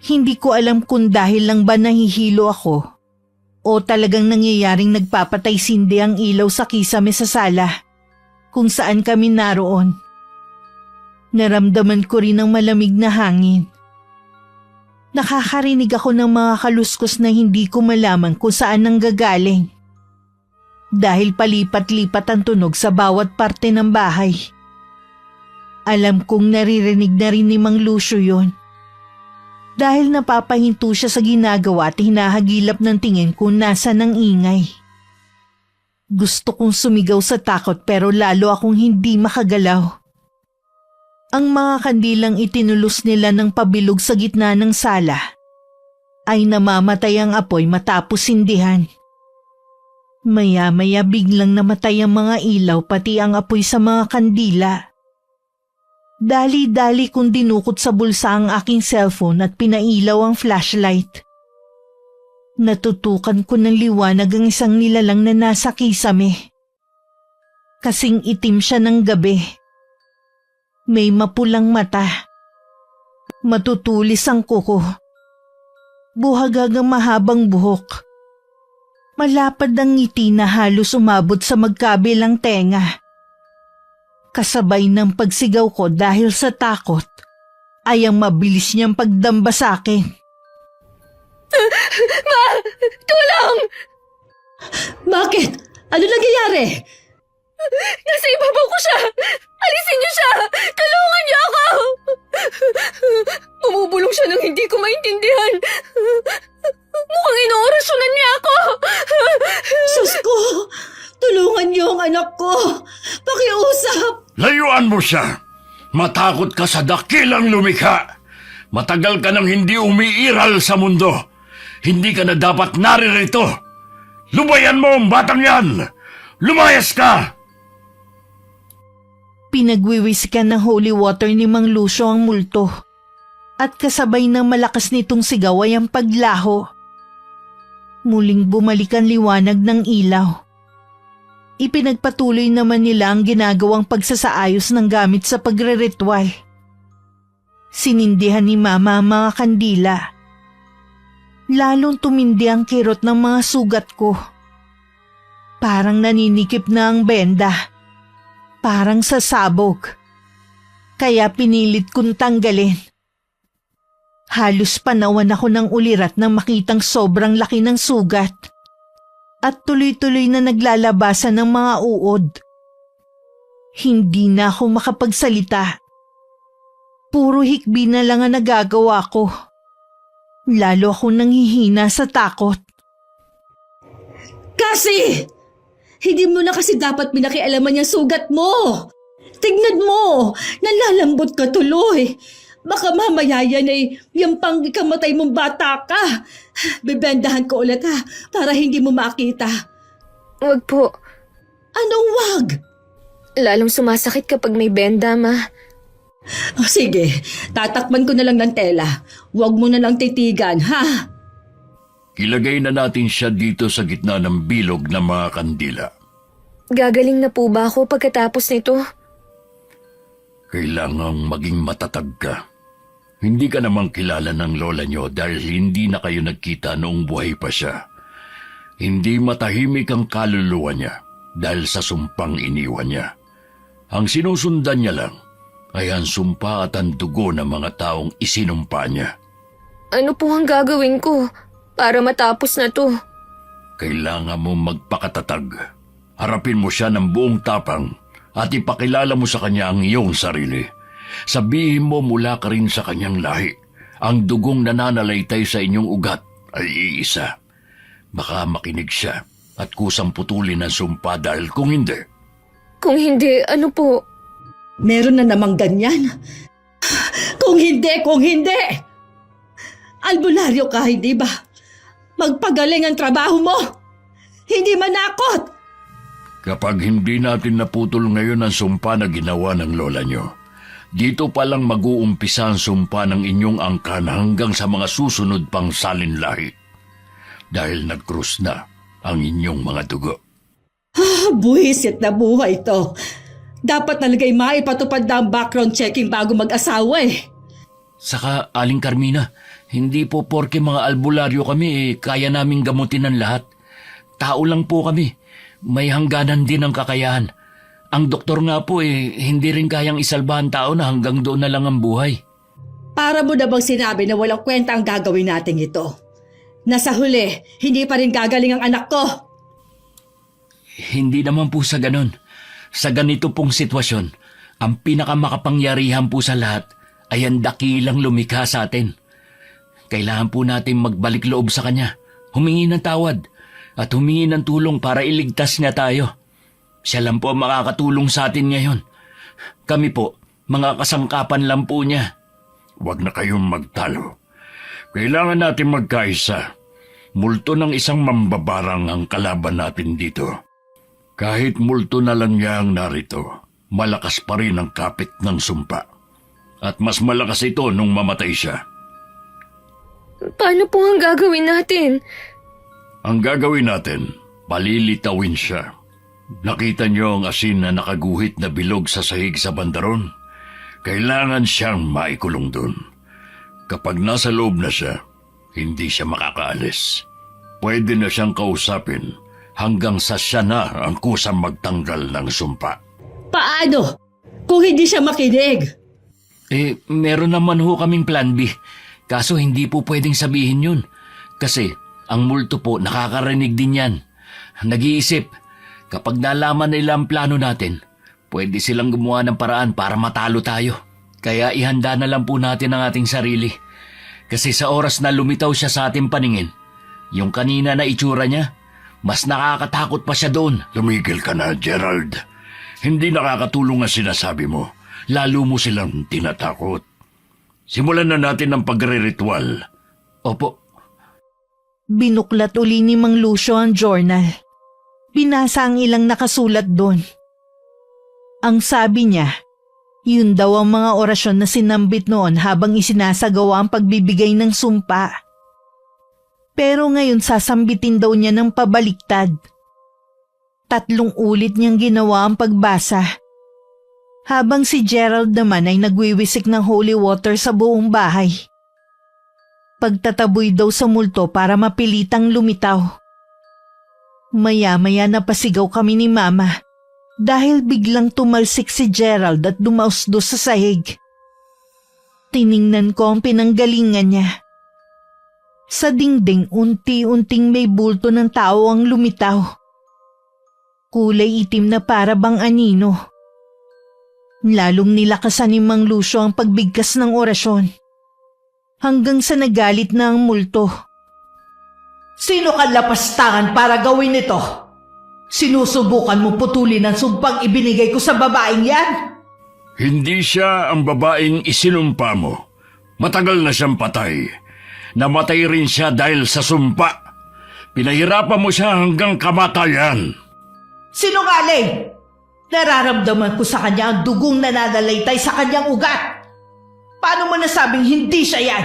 Hindi ko alam kung dahil lang ba nahihilo ako o talagang nangyayaring nagpapatay-sindi ang ilaw sa kisame sa sala kung saan kami naroon. Naramdaman ko rin ang malamig na hangin. Nakakarinig ako ng mga kaluskos na hindi ko malaman kung saan nanggagaling. Dahil palipat-lipat ang tunog sa bawat parte ng bahay. Alam kong naririnig na rin ni Mang Lucio yun. Dahil napapahinto siya sa ginagawa at hinahagilap ng tingin kung nasa ng ingay. Gusto kong sumigaw sa takot pero lalo akong hindi makagalaw. Ang mga kandilang itinulos nila ng pabilog sa gitna ng sala ay namamatay ang apoy matapos sindihan. Maya-maya biglang namatay ang mga ilaw pati ang apoy sa mga kandila. Dali-dali kong dinukot sa bulsa ang aking cellphone at pinailaw ang flashlight. Natutukan ko ng liwanag ang isang nilalang na nasa kisame. Kasing itim siya ng gabi. May mapulang mata. Matutulis ang kuko. Buhagagang mahabang buhok. Malapad ang ngiti na halos umabot sa magkabilang tenga. Kasabay ng pagsigaw ko dahil sa takot, ay ang mabilis niyang pagdamba sa akin. Ma! Tulong! Bakit? Ano nangyayari? Nasa ibabaw ko siya! Alisin niyo siya! Tulungan niyo ako! Bumubulong siya nang hindi ko maintindihan. Mukhang inoorasyonan niya ako! Sus ko! Tulungan niyo ang anak ko! Pakiusap! Layuan mo siya! Matakot ka sa dakilang lumikha! Matagal ka nang hindi umiiral sa mundo! Hindi ka na dapat naririto! Lubayan mo ang batang yan! Lumayas ka! Pinagwiwisikan ng holy water ni Mang Lucio ang multo. At kasabay ng malakas nitong sigaw ay ang paglaho. Muling bumalik ang liwanag ng ilaw. Ipinagpatuloy naman nila ang ginagawang pagsasaayos ng gamit sa pagre-ritual. Sinindihan ni Mama ang mga kandila. Lalong tumindi ang kirot ng mga sugat ko. Parang naninikip na ang benda. Parang sasabog. Kaya pinilit kong tanggalin. Halos panawan ako ng ulirat nang makitang sobrang laki ng sugat. At tuloy-tuloy na naglalabasan ng mga uod. Hindi na ako makapagsalita. Puro hikbi na lang ang nagagawa ko. Lalo akong nanghihina sa takot. Kasi! Hindi mo na kasi dapat pinakialaman yung sugat mo. Tignan mo, nalalambot ka tuloy. Baka mamaya yan ay yung pang ikamatay mong bata ka. Bebendahan ko ulit ha, para hindi mo makita. Wag po. Anong wag? Lalong sumasakit kapag may benda, Ma. O sige, tatakpan ko na lang ng tela. Huwag mo na lang titigan, ha? Ilagay na natin siya dito sa gitna ng bilog ng mga kandila. Gagaling na po ba ako pagkatapos nito? Kailangang maging matatag ka. Hindi ka namang kilala ng lola niyo dahil hindi na kayo nagkita noong buhay pa siya. Hindi matahimik ang kaluluwa niya dahil sa sumpang iniwan niya. Ang sinusundan niya lang ay ang sumpa at ang dugo ng mga taong isinumpa niya. Ano po ang gagawin ko para matapos na to? Kailangan mo magpakatatag. Harapin mo siya ng buong tapang at ipakilala mo sa kanya ang iyong sarili. Sabihin mo mula ka rin sa kanyang lahi. Ang dugong nananalaytay sa inyong ugat ay iisa. Baka makinig siya at kusang putulin ang sumpa dahil kung hindi. Kung hindi, ano po? Meron na namang ganyan. Kung hindi. Albularyo ka, hindi ba? Magpagaling ang trabaho mo. Hindi manakot. Kapag hindi natin naputol ngayon ang sumpa na ginawa ng lola nyo, Dito pa lang mag-uumpisa ang sumpa ng inyong angkan hanggang sa mga susunod pang salinlahi. Dahil nag-krus na ang inyong mga dugo. Buwisit na buhay to. Dapat talaga'y maipatupad na ang background checking bago mag-asawa eh. Saka, Aling Carmina, hindi po porke mga albularyo kami kaya naming gamutin ang lahat. Tao lang po kami. May hangganan din ang kakayahan. Ang doktor nga po hindi rin kayang isalba ang tao na hanggang doon na lang ang buhay. Para mo na bang sinabi na walang kwenta ang gagawin natin ito? Nasa huli, hindi pa rin gagaling ang anak ko. Hindi naman po sa ganon. Sa ganito pong sitwasyon, ang pinakamakapangyarihan po sa lahat ay ang dakilang lumikha sa atin. Kailangan po natin magbalik loob sa kanya, humingi ng tawad, at humingi ng tulong para iligtas niya tayo. Siya lang po ang makakatulong sa atin ngayon. Kami po, mga kasangkapan lang po niya. Huwag na kayong magtalo. Kailangan natin magkaisa. Multo ng isang mambabarang ang kalaban natin dito. Kahit multo na lang niya ang narito, malakas pa rin ang kapit ng sumpa. At mas malakas ito nung mamatay siya. Paano po ang gagawin natin? Ang gagawin natin, palilitawin siya. Nakita niyo ang asin na nakaguhit na bilog sa sahig sa bandaron? Kailangan siyang maikulong dun. Kapag nasa loob na siya, hindi siya makakaalis. Pwede na siyang kausapin hanggang sa siya na ang kusang magtanggal ng sumpa. Paano? Kung hindi siya makinig? Meron naman ho kaming plan B. Kaso hindi po pwedeng sabihin yun. Kasi ang multo po nakakarinig din yan. Nag-iisip, kapag nalaman nila ang plano natin, pwede silang gumawa ng paraan para matalo tayo. Kaya ihanda na lang po natin ang ating sarili. Kasi sa oras na lumitaw siya sa ating paningin, yung kanina na itsura niya, mas nakakatakot pa siya doon. Tumigil ka na, Gerald. Hindi nakakatulong ang sinasabi mo. Lalo mo silang tinatakot. Simulan na natin ang pagre-ritual. Opo. Binuklat uli ni Mang Lucio ang journal. Binasa ang ilang nakasulat doon. Ang sabi niya, yun daw ang mga orasyon na sinambit noon habang isinasagawa ang pagbibigay ng sumpa. Pero ngayon sasambitin daw niya ng pabaliktad. 3 ulit niyang ginawa ang pagbasa. Habang si Gerald naman ay nagwiwisik ng holy water sa buong bahay. Pagtataboy daw sa multo para mapilitang lumitaw. Maya-maya napasigaw kami ni Mama dahil biglang tumalsik si Gerald at dumausdos sa sahig. Tiningnan ko ang pinanggalingan niya. Sa dingding unti-unting may bulto ng tao ang lumitaw. Kulay itim na para bang anino. Lalong nilakasan ni Mang Lucio ang pagbigkas ng orasyon. Hanggang sa nagalit na ang multo. Sino ka lapastangan para gawin ito? Sinusubukan mo putulin ang sumpang ibinigay ko sa babaeng yan? Hindi siya ang babaeng isinumpa mo. Matagal na siyang patay. Namatay rin siya dahil sa sumpa. Pinahirapan mo siya hanggang kamatayan. Sinungaling! Nararamdaman ko sa kanya ang dugong nananalaytay sa kanyang ugat. Paano mo nasabing hindi siya yan?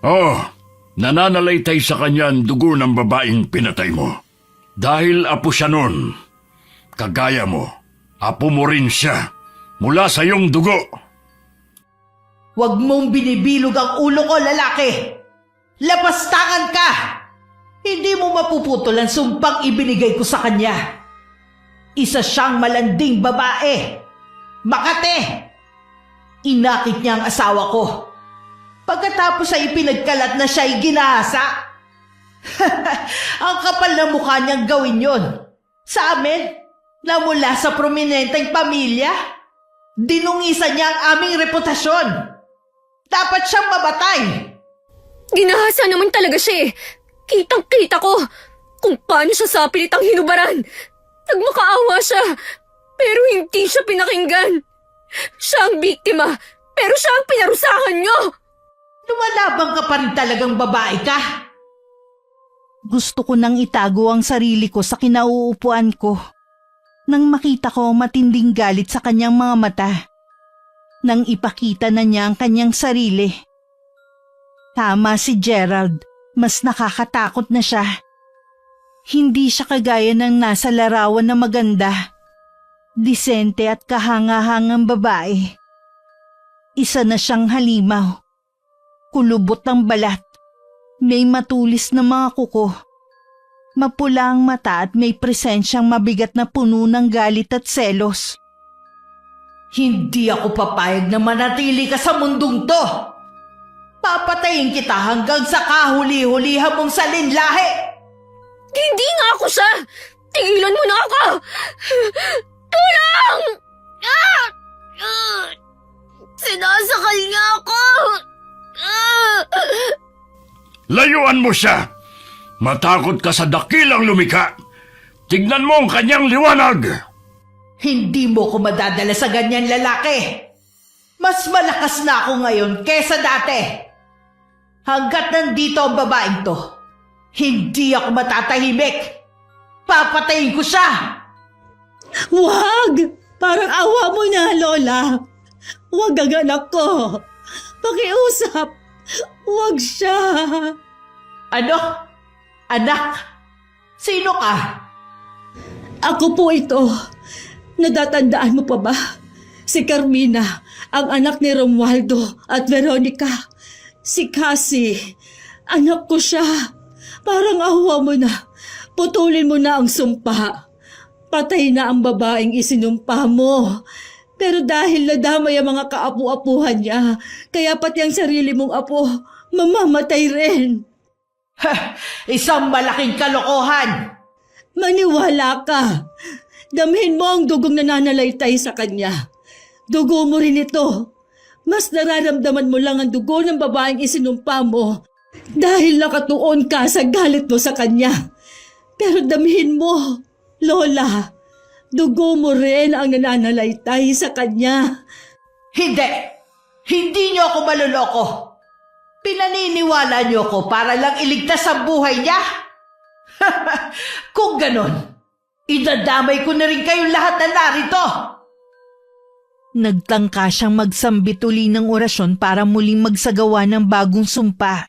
Oh, nananalaytay sa kanya ang dugo ng babaeng pinatay mo. Dahil apo siya nun, kagaya mo, apo mo rin siya mula sa iyong dugo. Huwag mong binibilog ang ulo ko, lalaki! Lapastangan ka! Hindi mo mapuputol ang sumpang ibinigay ko sa kanya. Isa siyang malanding babae. Makate! Inakit niya ang asawa ko. Pagkatapos ay ipinagkalat na siya ay ginahasa. Ang kapal na mukha niyang gawin yon. Sa amin, na mula sa prominenteng pamilya, dinungisan niya ang aming reputasyon. Dapat siyang mabatay. Ginahasa naman talaga siya eh. Kitang-kita ko kung paano siya sa pilitang hinubaran. Nagmakaawa siya, pero hindi siya pinakinggan. Siya ang biktima, pero siya ang pinarusahan niyo. Lumalabang ka pa rin talagang babae ka. Gusto ko nang itago ang sarili ko sa kinauupuan ko. Nang makita ko ang matinding galit sa kanyang mga mata. nang ipakita na niya ang kanyang sarili. Tama si Gerald, mas nakakatakot na siya. Hindi siya kagaya ng nasa larawan na maganda, disente at kahanga-hangang babae. Isa na siyang halimaw, kulubot ang balat, may matulis na mga kuko, mapula ang mata at may presensyang mabigat na puno ng galit at selos. Hindi ako papayag na manatili ka sa mundong to. Papatayin kita hanggang sa kahuli-hulihan mong salinlahi. Hindi nga ako siya! Tigilan mo na ako! Tulong! Sinasakal niya ako! Layuan mo siya! Matakot ka sa dakilang lumika! Tignan mo ang kanyang liwanag! Hindi mo ko madadala sa ganyan lalaki. Mas malakas na ako ngayon kesa dati. Hanggat nandito ang babaeng to, hindi ako matatahimik. Papatayin ko siya! Wag! Parang awa mo na, Lola. Wag ang anak ko. Pakiusap. Wag siya. Ano? Anak? Sino ka? Ako po ito. Natatandaan mo pa ba? Si Carmina, ang anak ni Romualdo at Veronica. Si Cassie, anak ko siya. Parang awa mo na. Putulin mo na ang sumpa. Patay na ang babaeng isinumpa mo. Pero dahil nadamay ang mga kaapu-apuhan niya, kaya pati ang sarili mong apo, mamamatay rin. Isang malaking kalokohan! Maniwala ka. Damhin mo ang dugong nananalaytay sa kanya. Dugo mo rin ito. Mas nararamdaman mo lang ang dugo ng babaeng isinumpa mo dahil nakatuon ka sa galit mo sa kanya. Pero damhin mo, Lola. Dugo mo rin ang nananalaytay sa kanya. Hindi! Hindi niyo ako maluloko! Pinaniniwala niyo ako para lang iligtas ang buhay niya? Kung ganon, idadamay ko na rin kayong lahat na narito! Nagtangka siyang magsambit uli ng orasyon para muling magsagawa ng bagong sumpa.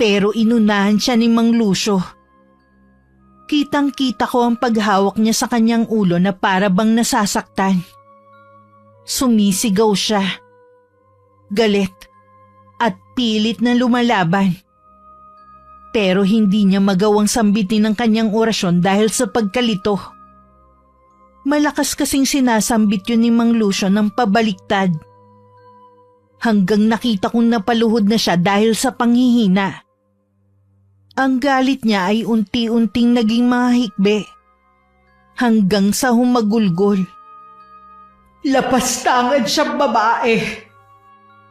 Pero inunahan siya ni Mang Lucio. Kitang-kita ko ang paghawak niya sa kanyang ulo na para bang nasasaktan. Sumisigaw siya. Galit at pilit na lumalaban. Pero hindi niya magawang sambitin ang kanyang orasyon dahil sa pagkalito. Malakas kasing sinasambit yun ni Mang Lucio ng pabaliktad. Hanggang nakita kong napaluhod na siya dahil sa panghihina. Ang galit niya ay unti-unting naging mahikbe. Hanggang sa humagulgol. Lapastangan siyang babae.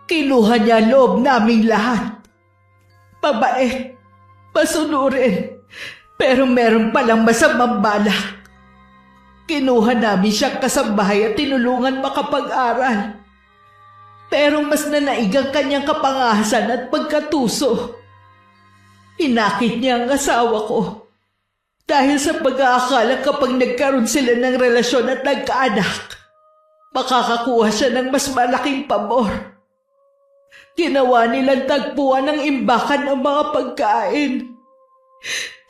Kinuha niya loob naming lahat. Babae, masunurin, pero meron palang masamang balak. Kinuha namin siyang kasambahay at tinulungan makapag-aral. Pero mas nanaig ang kanyang kapangahasan at pagkatuso. Inakit niya ang asawa ko. Dahil sa pag-aakala kapag nagkaroon sila ng relasyon at nagkaanak, makakakuha siya ng mas malaking pabor. Ginawa nilang tagpuan ng imbakan ng mga pagkain.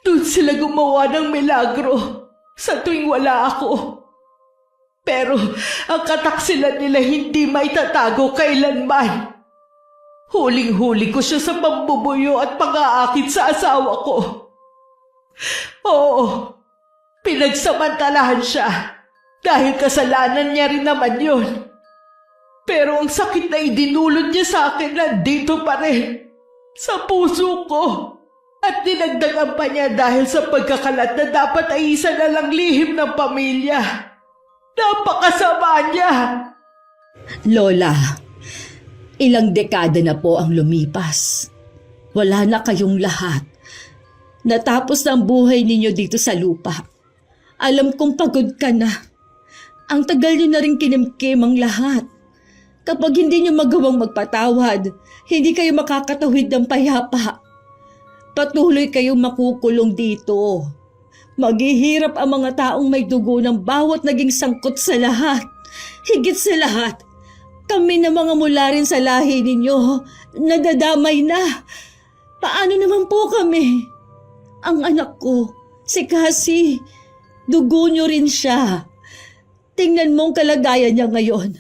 Doon sila gumawa ng milagro sa tuwing wala ako. Pero ang kataksilan nila hindi maitatago kailanman. Huling-huli ko siya sa pambubuyo at pang-aakit sa asawa ko. Oo, pinagsamantalahan siya dahil kasalanan niya rin naman yun. Pero ang sakit na idinulot niya sa akin nandito pa rin, sa puso ko. At dinagdagan pa niya dahil sa pagkakalat na dapat ay isa na lang lihim ng pamilya. Napakasama niya! Lola, ilang dekada na po ang lumipas. Wala na kayong lahat. Natapos na ang buhay ninyo dito sa lupa. Alam kong pagod ka na. Ang tagal niyo na rin kinimkim ang lahat. Kapag hindi niyo magawang magpatawad, hindi kayo makakatawid ng payapa. Patuloy kayong makukulong dito. Maghihirap ang mga taong may dugo ng bawat naging sangkot sa lahat. Higit sa lahat, Kami na mga mula rin sa lahi ninyo, nadadamay na. Paano naman po kami? Ang anak ko, si Cassie, dugo nyo rin siya. Tingnan mo ang kalagayan niya ngayon.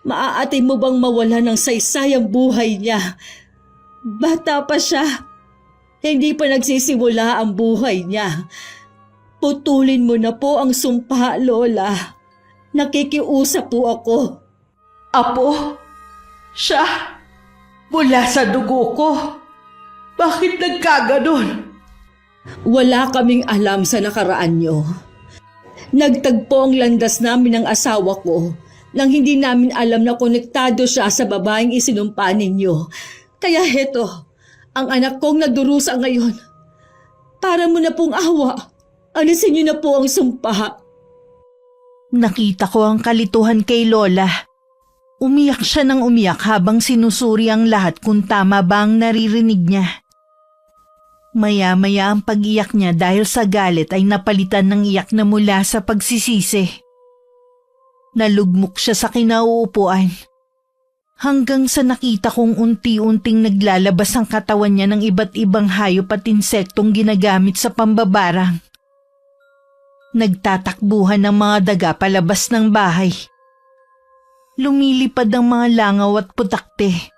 Maaatay mo bang mawala ng saysay ang buhay niya? Bata pa siya. Hindi pa nagsisimula ang buhay niya. Putulin mo na po ang sumpa, Lola. Nakikiusap po ako. Apo, siya, mula sa dugo ko. Bakit nagkaganon? Wala kaming alam sa nakaraan nyo. Nagtagpo ang landas namin ng asawa ko nang hindi namin alam na konektado siya sa babaeng isinumpa ninyo. Kaya heto, ang anak kong nagdurusa ngayon. Para mo na pong awa, alisin niyo na po ang sumpa. Nakita ko ang kalituhan kay Lola. Umiyak siya ng umiyak habang sinusuri ang lahat kung tama ba ang naririnig niya. Maya-maya ang pag-iyak niya dahil sa galit ay napalitan ng iyak na mula sa pagsisisi. Nalugmok siya sa kinauupuan. Hanggang sa nakita kong unti-unting naglalabas ang katawan niya ng iba't ibang hayop at insektong ginagamit sa pambabarang. Nagtatakbuhan ng mga daga palabas ng bahay. Lumilipad ang mga langaw at putakte.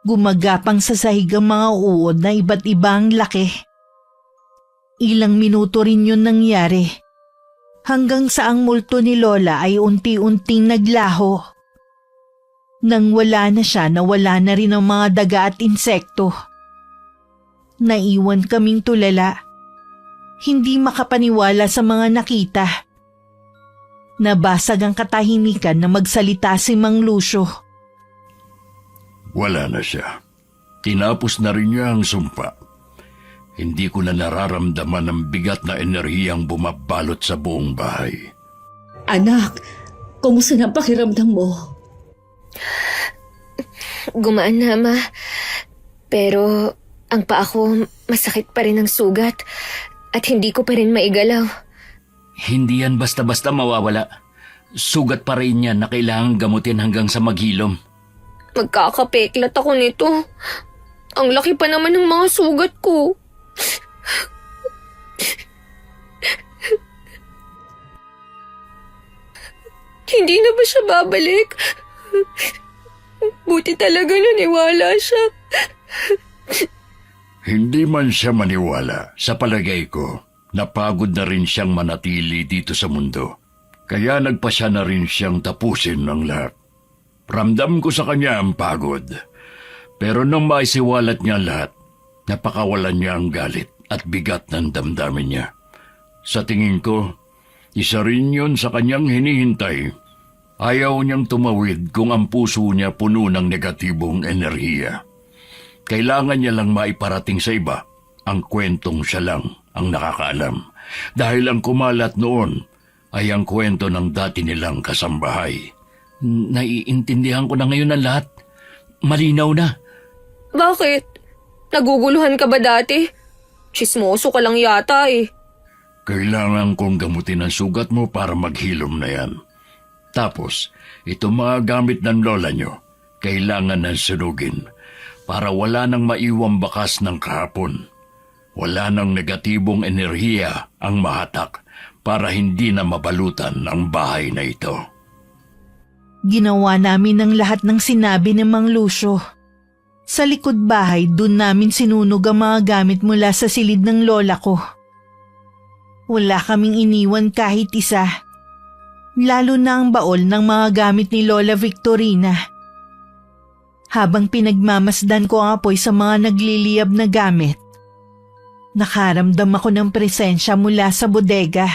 Gumagapang sa sahig ang mga uod na iba't ibang laki. Ilang minuto rin yun nangyari. Hanggang sa ang multo ni Lola ay unti-unting naglaho. Nang wala na siya, nawala na rin ang mga daga at insekto. Naiwan kaming tulala. Hindi makapaniwala sa mga nakita. Nabasag ang katahimikan na magsalita si Mang Lucio. Wala na siya. Tinapos na rin niya ang sumpa. Hindi ko na nararamdaman ang bigat na enerhiyang bumabalot sa buong bahay. Anak, kumusta na ang pakiramdam mo? Gumaan na, Ma. Pero ang paa ko masakit pa rin ang sugat at hindi ko pa rin maigalaw. Hindi yan basta-basta mawawala. Sugat pa rin yan na kailangang gamutin hanggang sa maghilom. Magkakapeklat ako nito. Ang laki pa naman ng mga sugat ko. Hindi na ba siya babalik? Buti talaga naniwala siya. Hindi man siya maniwala, sa palagay ko, napagod na rin siyang manatili dito sa mundo. Kaya nagpasya na rin siyang tapusin ang lahat. Ramdam ko sa kanya ang pagod. Pero nung maisiwalat niya lahat, napakawalan niya ang galit at bigat ng damdamin niya. Sa tingin ko, isa rin yun sa kanyang hinihintay. Ayaw niyang tumawid kung ang puso niya puno ng negatibong enerhiya. Kailangan niya lang maiparating sa iba ang kwentong siya lang ang nakakaalam. Dahil ang kumalat noon ay ang kwento ng dati nilang kasambahay. Naiintindihan ko na ngayon ang lahat. Malinaw na. Bakit? Naguguluhan ka ba dati? Chismoso ka lang yata eh. Kailangan kong gamutin ang sugat mo para maghilom na yan. Tapos, itong mga gamit ng lola nyo, kailangan ng sunugin para wala nang maiwang bakas ng kahapon. Wala nang negatibong enerhiya ang mahatak para hindi na mabalutan ang bahay na ito. Ginawa namin ang lahat ng sinabi ni Mang Lucio. Sa likod bahay, dun namin sinunog ang mga gamit mula sa silid ng lola ko. Wala kaming iniwan kahit isa. Lalo na ang baol ng mga gamit ni Lola Victorina. Habang pinagmamasdan ko ang apoy sa mga nagliliyab na gamit, nakaramdam ako ng presensya mula sa bodega.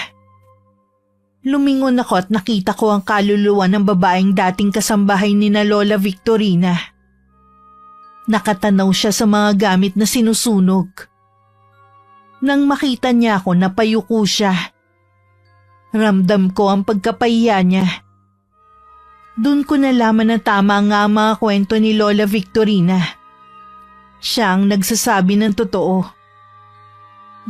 Lumingon ako at nakita ko ang kaluluwa ng babaeng dating kasambahay ni na Lola Victorina. Nakatanaw siya sa mga gamit na sinusunog. Nang makita niya ako, napayuko siya. Ramdam ko ang pagkapahiya niya. Doon ko nalaman na tama nga ang mga kwento ni Lola Victorina. Siya ang nagsasabi ng totoo.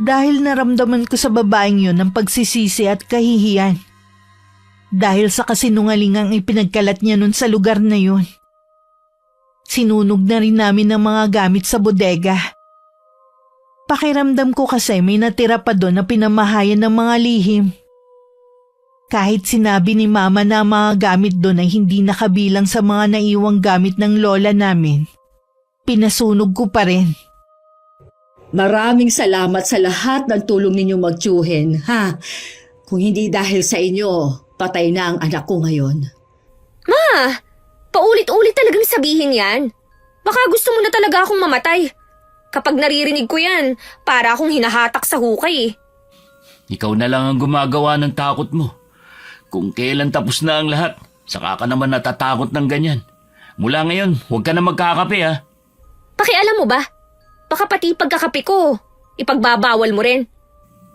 Dahil naramdaman ko sa babaeng yun ang pagsisisi at kahihiyan. dahil sa kasinungalingang ipinagkalat niya nun sa lugar na yun. Sinunog na rin namin ang mga gamit sa bodega. Pakiramdam ko kasi may natira pa doon na pinamahayan ng mga lihim. Kahit sinabi ni Mama na ang mga gamit doon ay hindi nakabilang sa mga naiwang gamit ng lola namin, pinasunog ko pa rin. Maraming salamat sa lahat ng tulong ninyo magtiyuhin, ha? Kung hindi dahil sa inyo, patay na ang anak ko ngayon. Ma, paulit-ulit talagang sabihin yan. Baka gusto mo na talaga akong mamatay. Kapag naririnig ko yan, para akong hinahatak sa hukay. Ikaw na lang ang gumagawa ng takot mo. Kung kailan tapos na ang lahat, saka ka naman natatakot ng ganyan. Mula ngayon, huwag ka na magkakape ha. Pakialam mo ba? Baka pati pagkakape ko, ipagbabawal mo rin.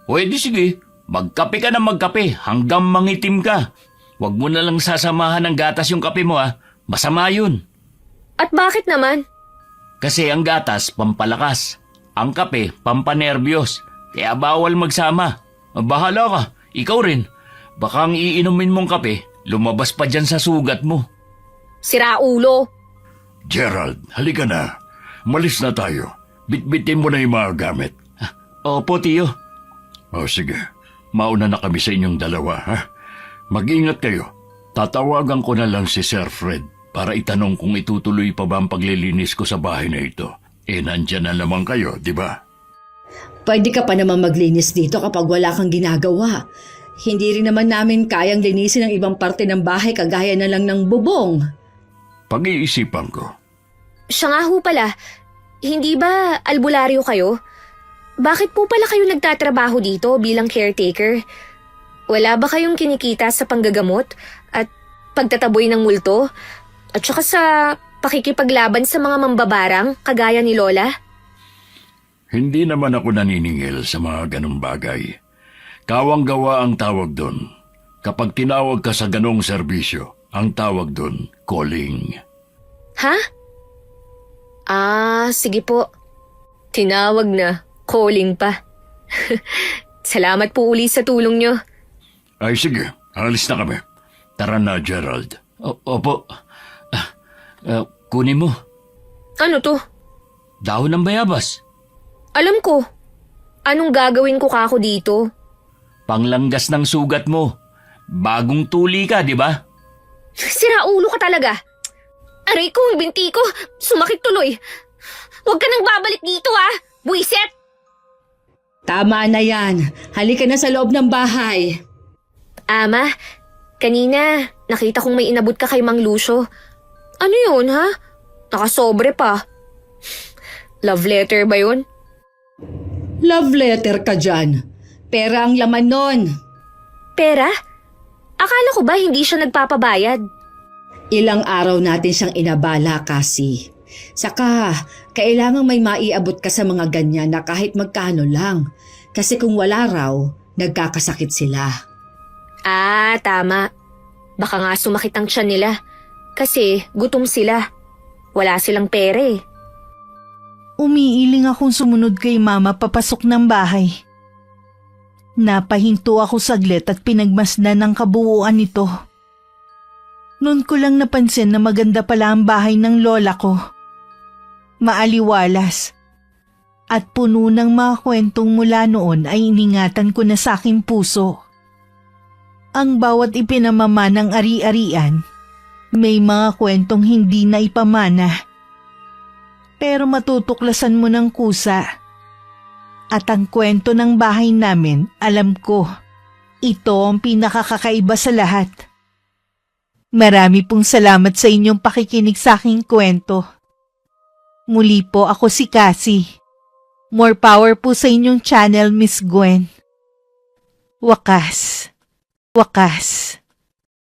Pwede sige, magkape ka na magkape hanggang mangitim ka. Huwag mo na lang sasamahan ng gatas yung kape mo ha. Masama yun. At bakit naman? Kasi ang gatas, pampalakas. Ang kape, pampanerbiyos. Kaya bawal magsama. Bahala ka, ikaw rin. Baka ang iinumin mong kape, lumabas pa dyan sa sugat mo. Sira ulo. Gerald, halika na. Malis na tayo. Bitbitin mo na yung mga gamit. Opo, tiyo. O sige, mauna na kami sa inyong dalawa, ha? Mag-ingat kayo. Tatawagan ko na lang si Sir Fred para itanong kung itutuloy pa ba ang paglilinis ko sa bahay na ito. Nandyan na naman kayo, di ba? Pwede ka pa naman maglinis dito kapag wala kang ginagawa. Hindi rin naman namin kayang linisin ang ibang parte ng bahay kagaya na lang ng bubong. Pag-iisipan ko. Siya nga ho pala, hindi ba albularyo kayo? Bakit po pala kayo nagtatrabaho dito bilang caretaker? Wala ba kayong kinikita sa panggagamot at pagtataboy ng multo? At saka sa pakikipaglaban sa mga mambabarang kagaya ni Lola? Hindi naman ako naniningil sa mga ganong bagay. Kawang-gawa ang tawag doon. Kapag tinawag ka sa ganong serbisyo, ang tawag doon, calling. Ha? Sige po. Tinawag na. Calling pa. Salamat po uli sa tulong nyo. Ay sige, alis na kami. Tara na, Gerald. Opo. Kunin mo. Ano to? Dahon ng bayabas. Alam ko. Anong gagawin ko kako dito? Panglanggas ng sugat mo. Bagong tuli ka, di ba? Sira ulo ka talaga. Aray ko, yung binti ko. Sumakit tuloy. Huwag ka nang babalik dito ha. Buisit! Tama na yan. Halika na sa loob ng bahay. Ama, kanina nakita kong may inabot ka kay Mang Lucio. Ano yun ha? Nakasobre pa. Love letter ba yun? Love letter ka dyan. Pera ang laman nun. Pera? Akala ko ba hindi siya nagpapabayad? Ilang araw natin siyang inabala kasi. Saka, kailangang may maiabot ka sa mga ganyan na kahit magkano lang. Kasi kung wala raw, nagkakasakit sila. Tama. Baka nga sumakit ang tiyan nila. Kasi gutom sila. Wala silang pera eh. Umiiling akong sumunod kay Mama papasok ng bahay. Napahinto ako saglit at pinagmasdan ang kabuuan nito. Noon ko lang napansin na maganda pala ang bahay ng lola ko. Maaliwalas. At puno ng mga kwentong mula noon ay iningatan ko na sa aking puso. Ang bawat ipinamama ng ari-arian, may mga kwentong hindi na ipamana. Pero matutuklasan mo ng kusa. At ang kwento ng bahay namin, alam ko, ito ang pinakakakaiba sa lahat. Marami pong salamat sa inyong pakikinig sa aking kwento. Muli po ako si Cassie. More power po sa inyong channel, Miss Gwen. Wakas. Wakas.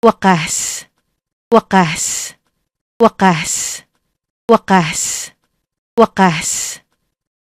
Wakas. Wakas. Wakas. Wakas. Wakas.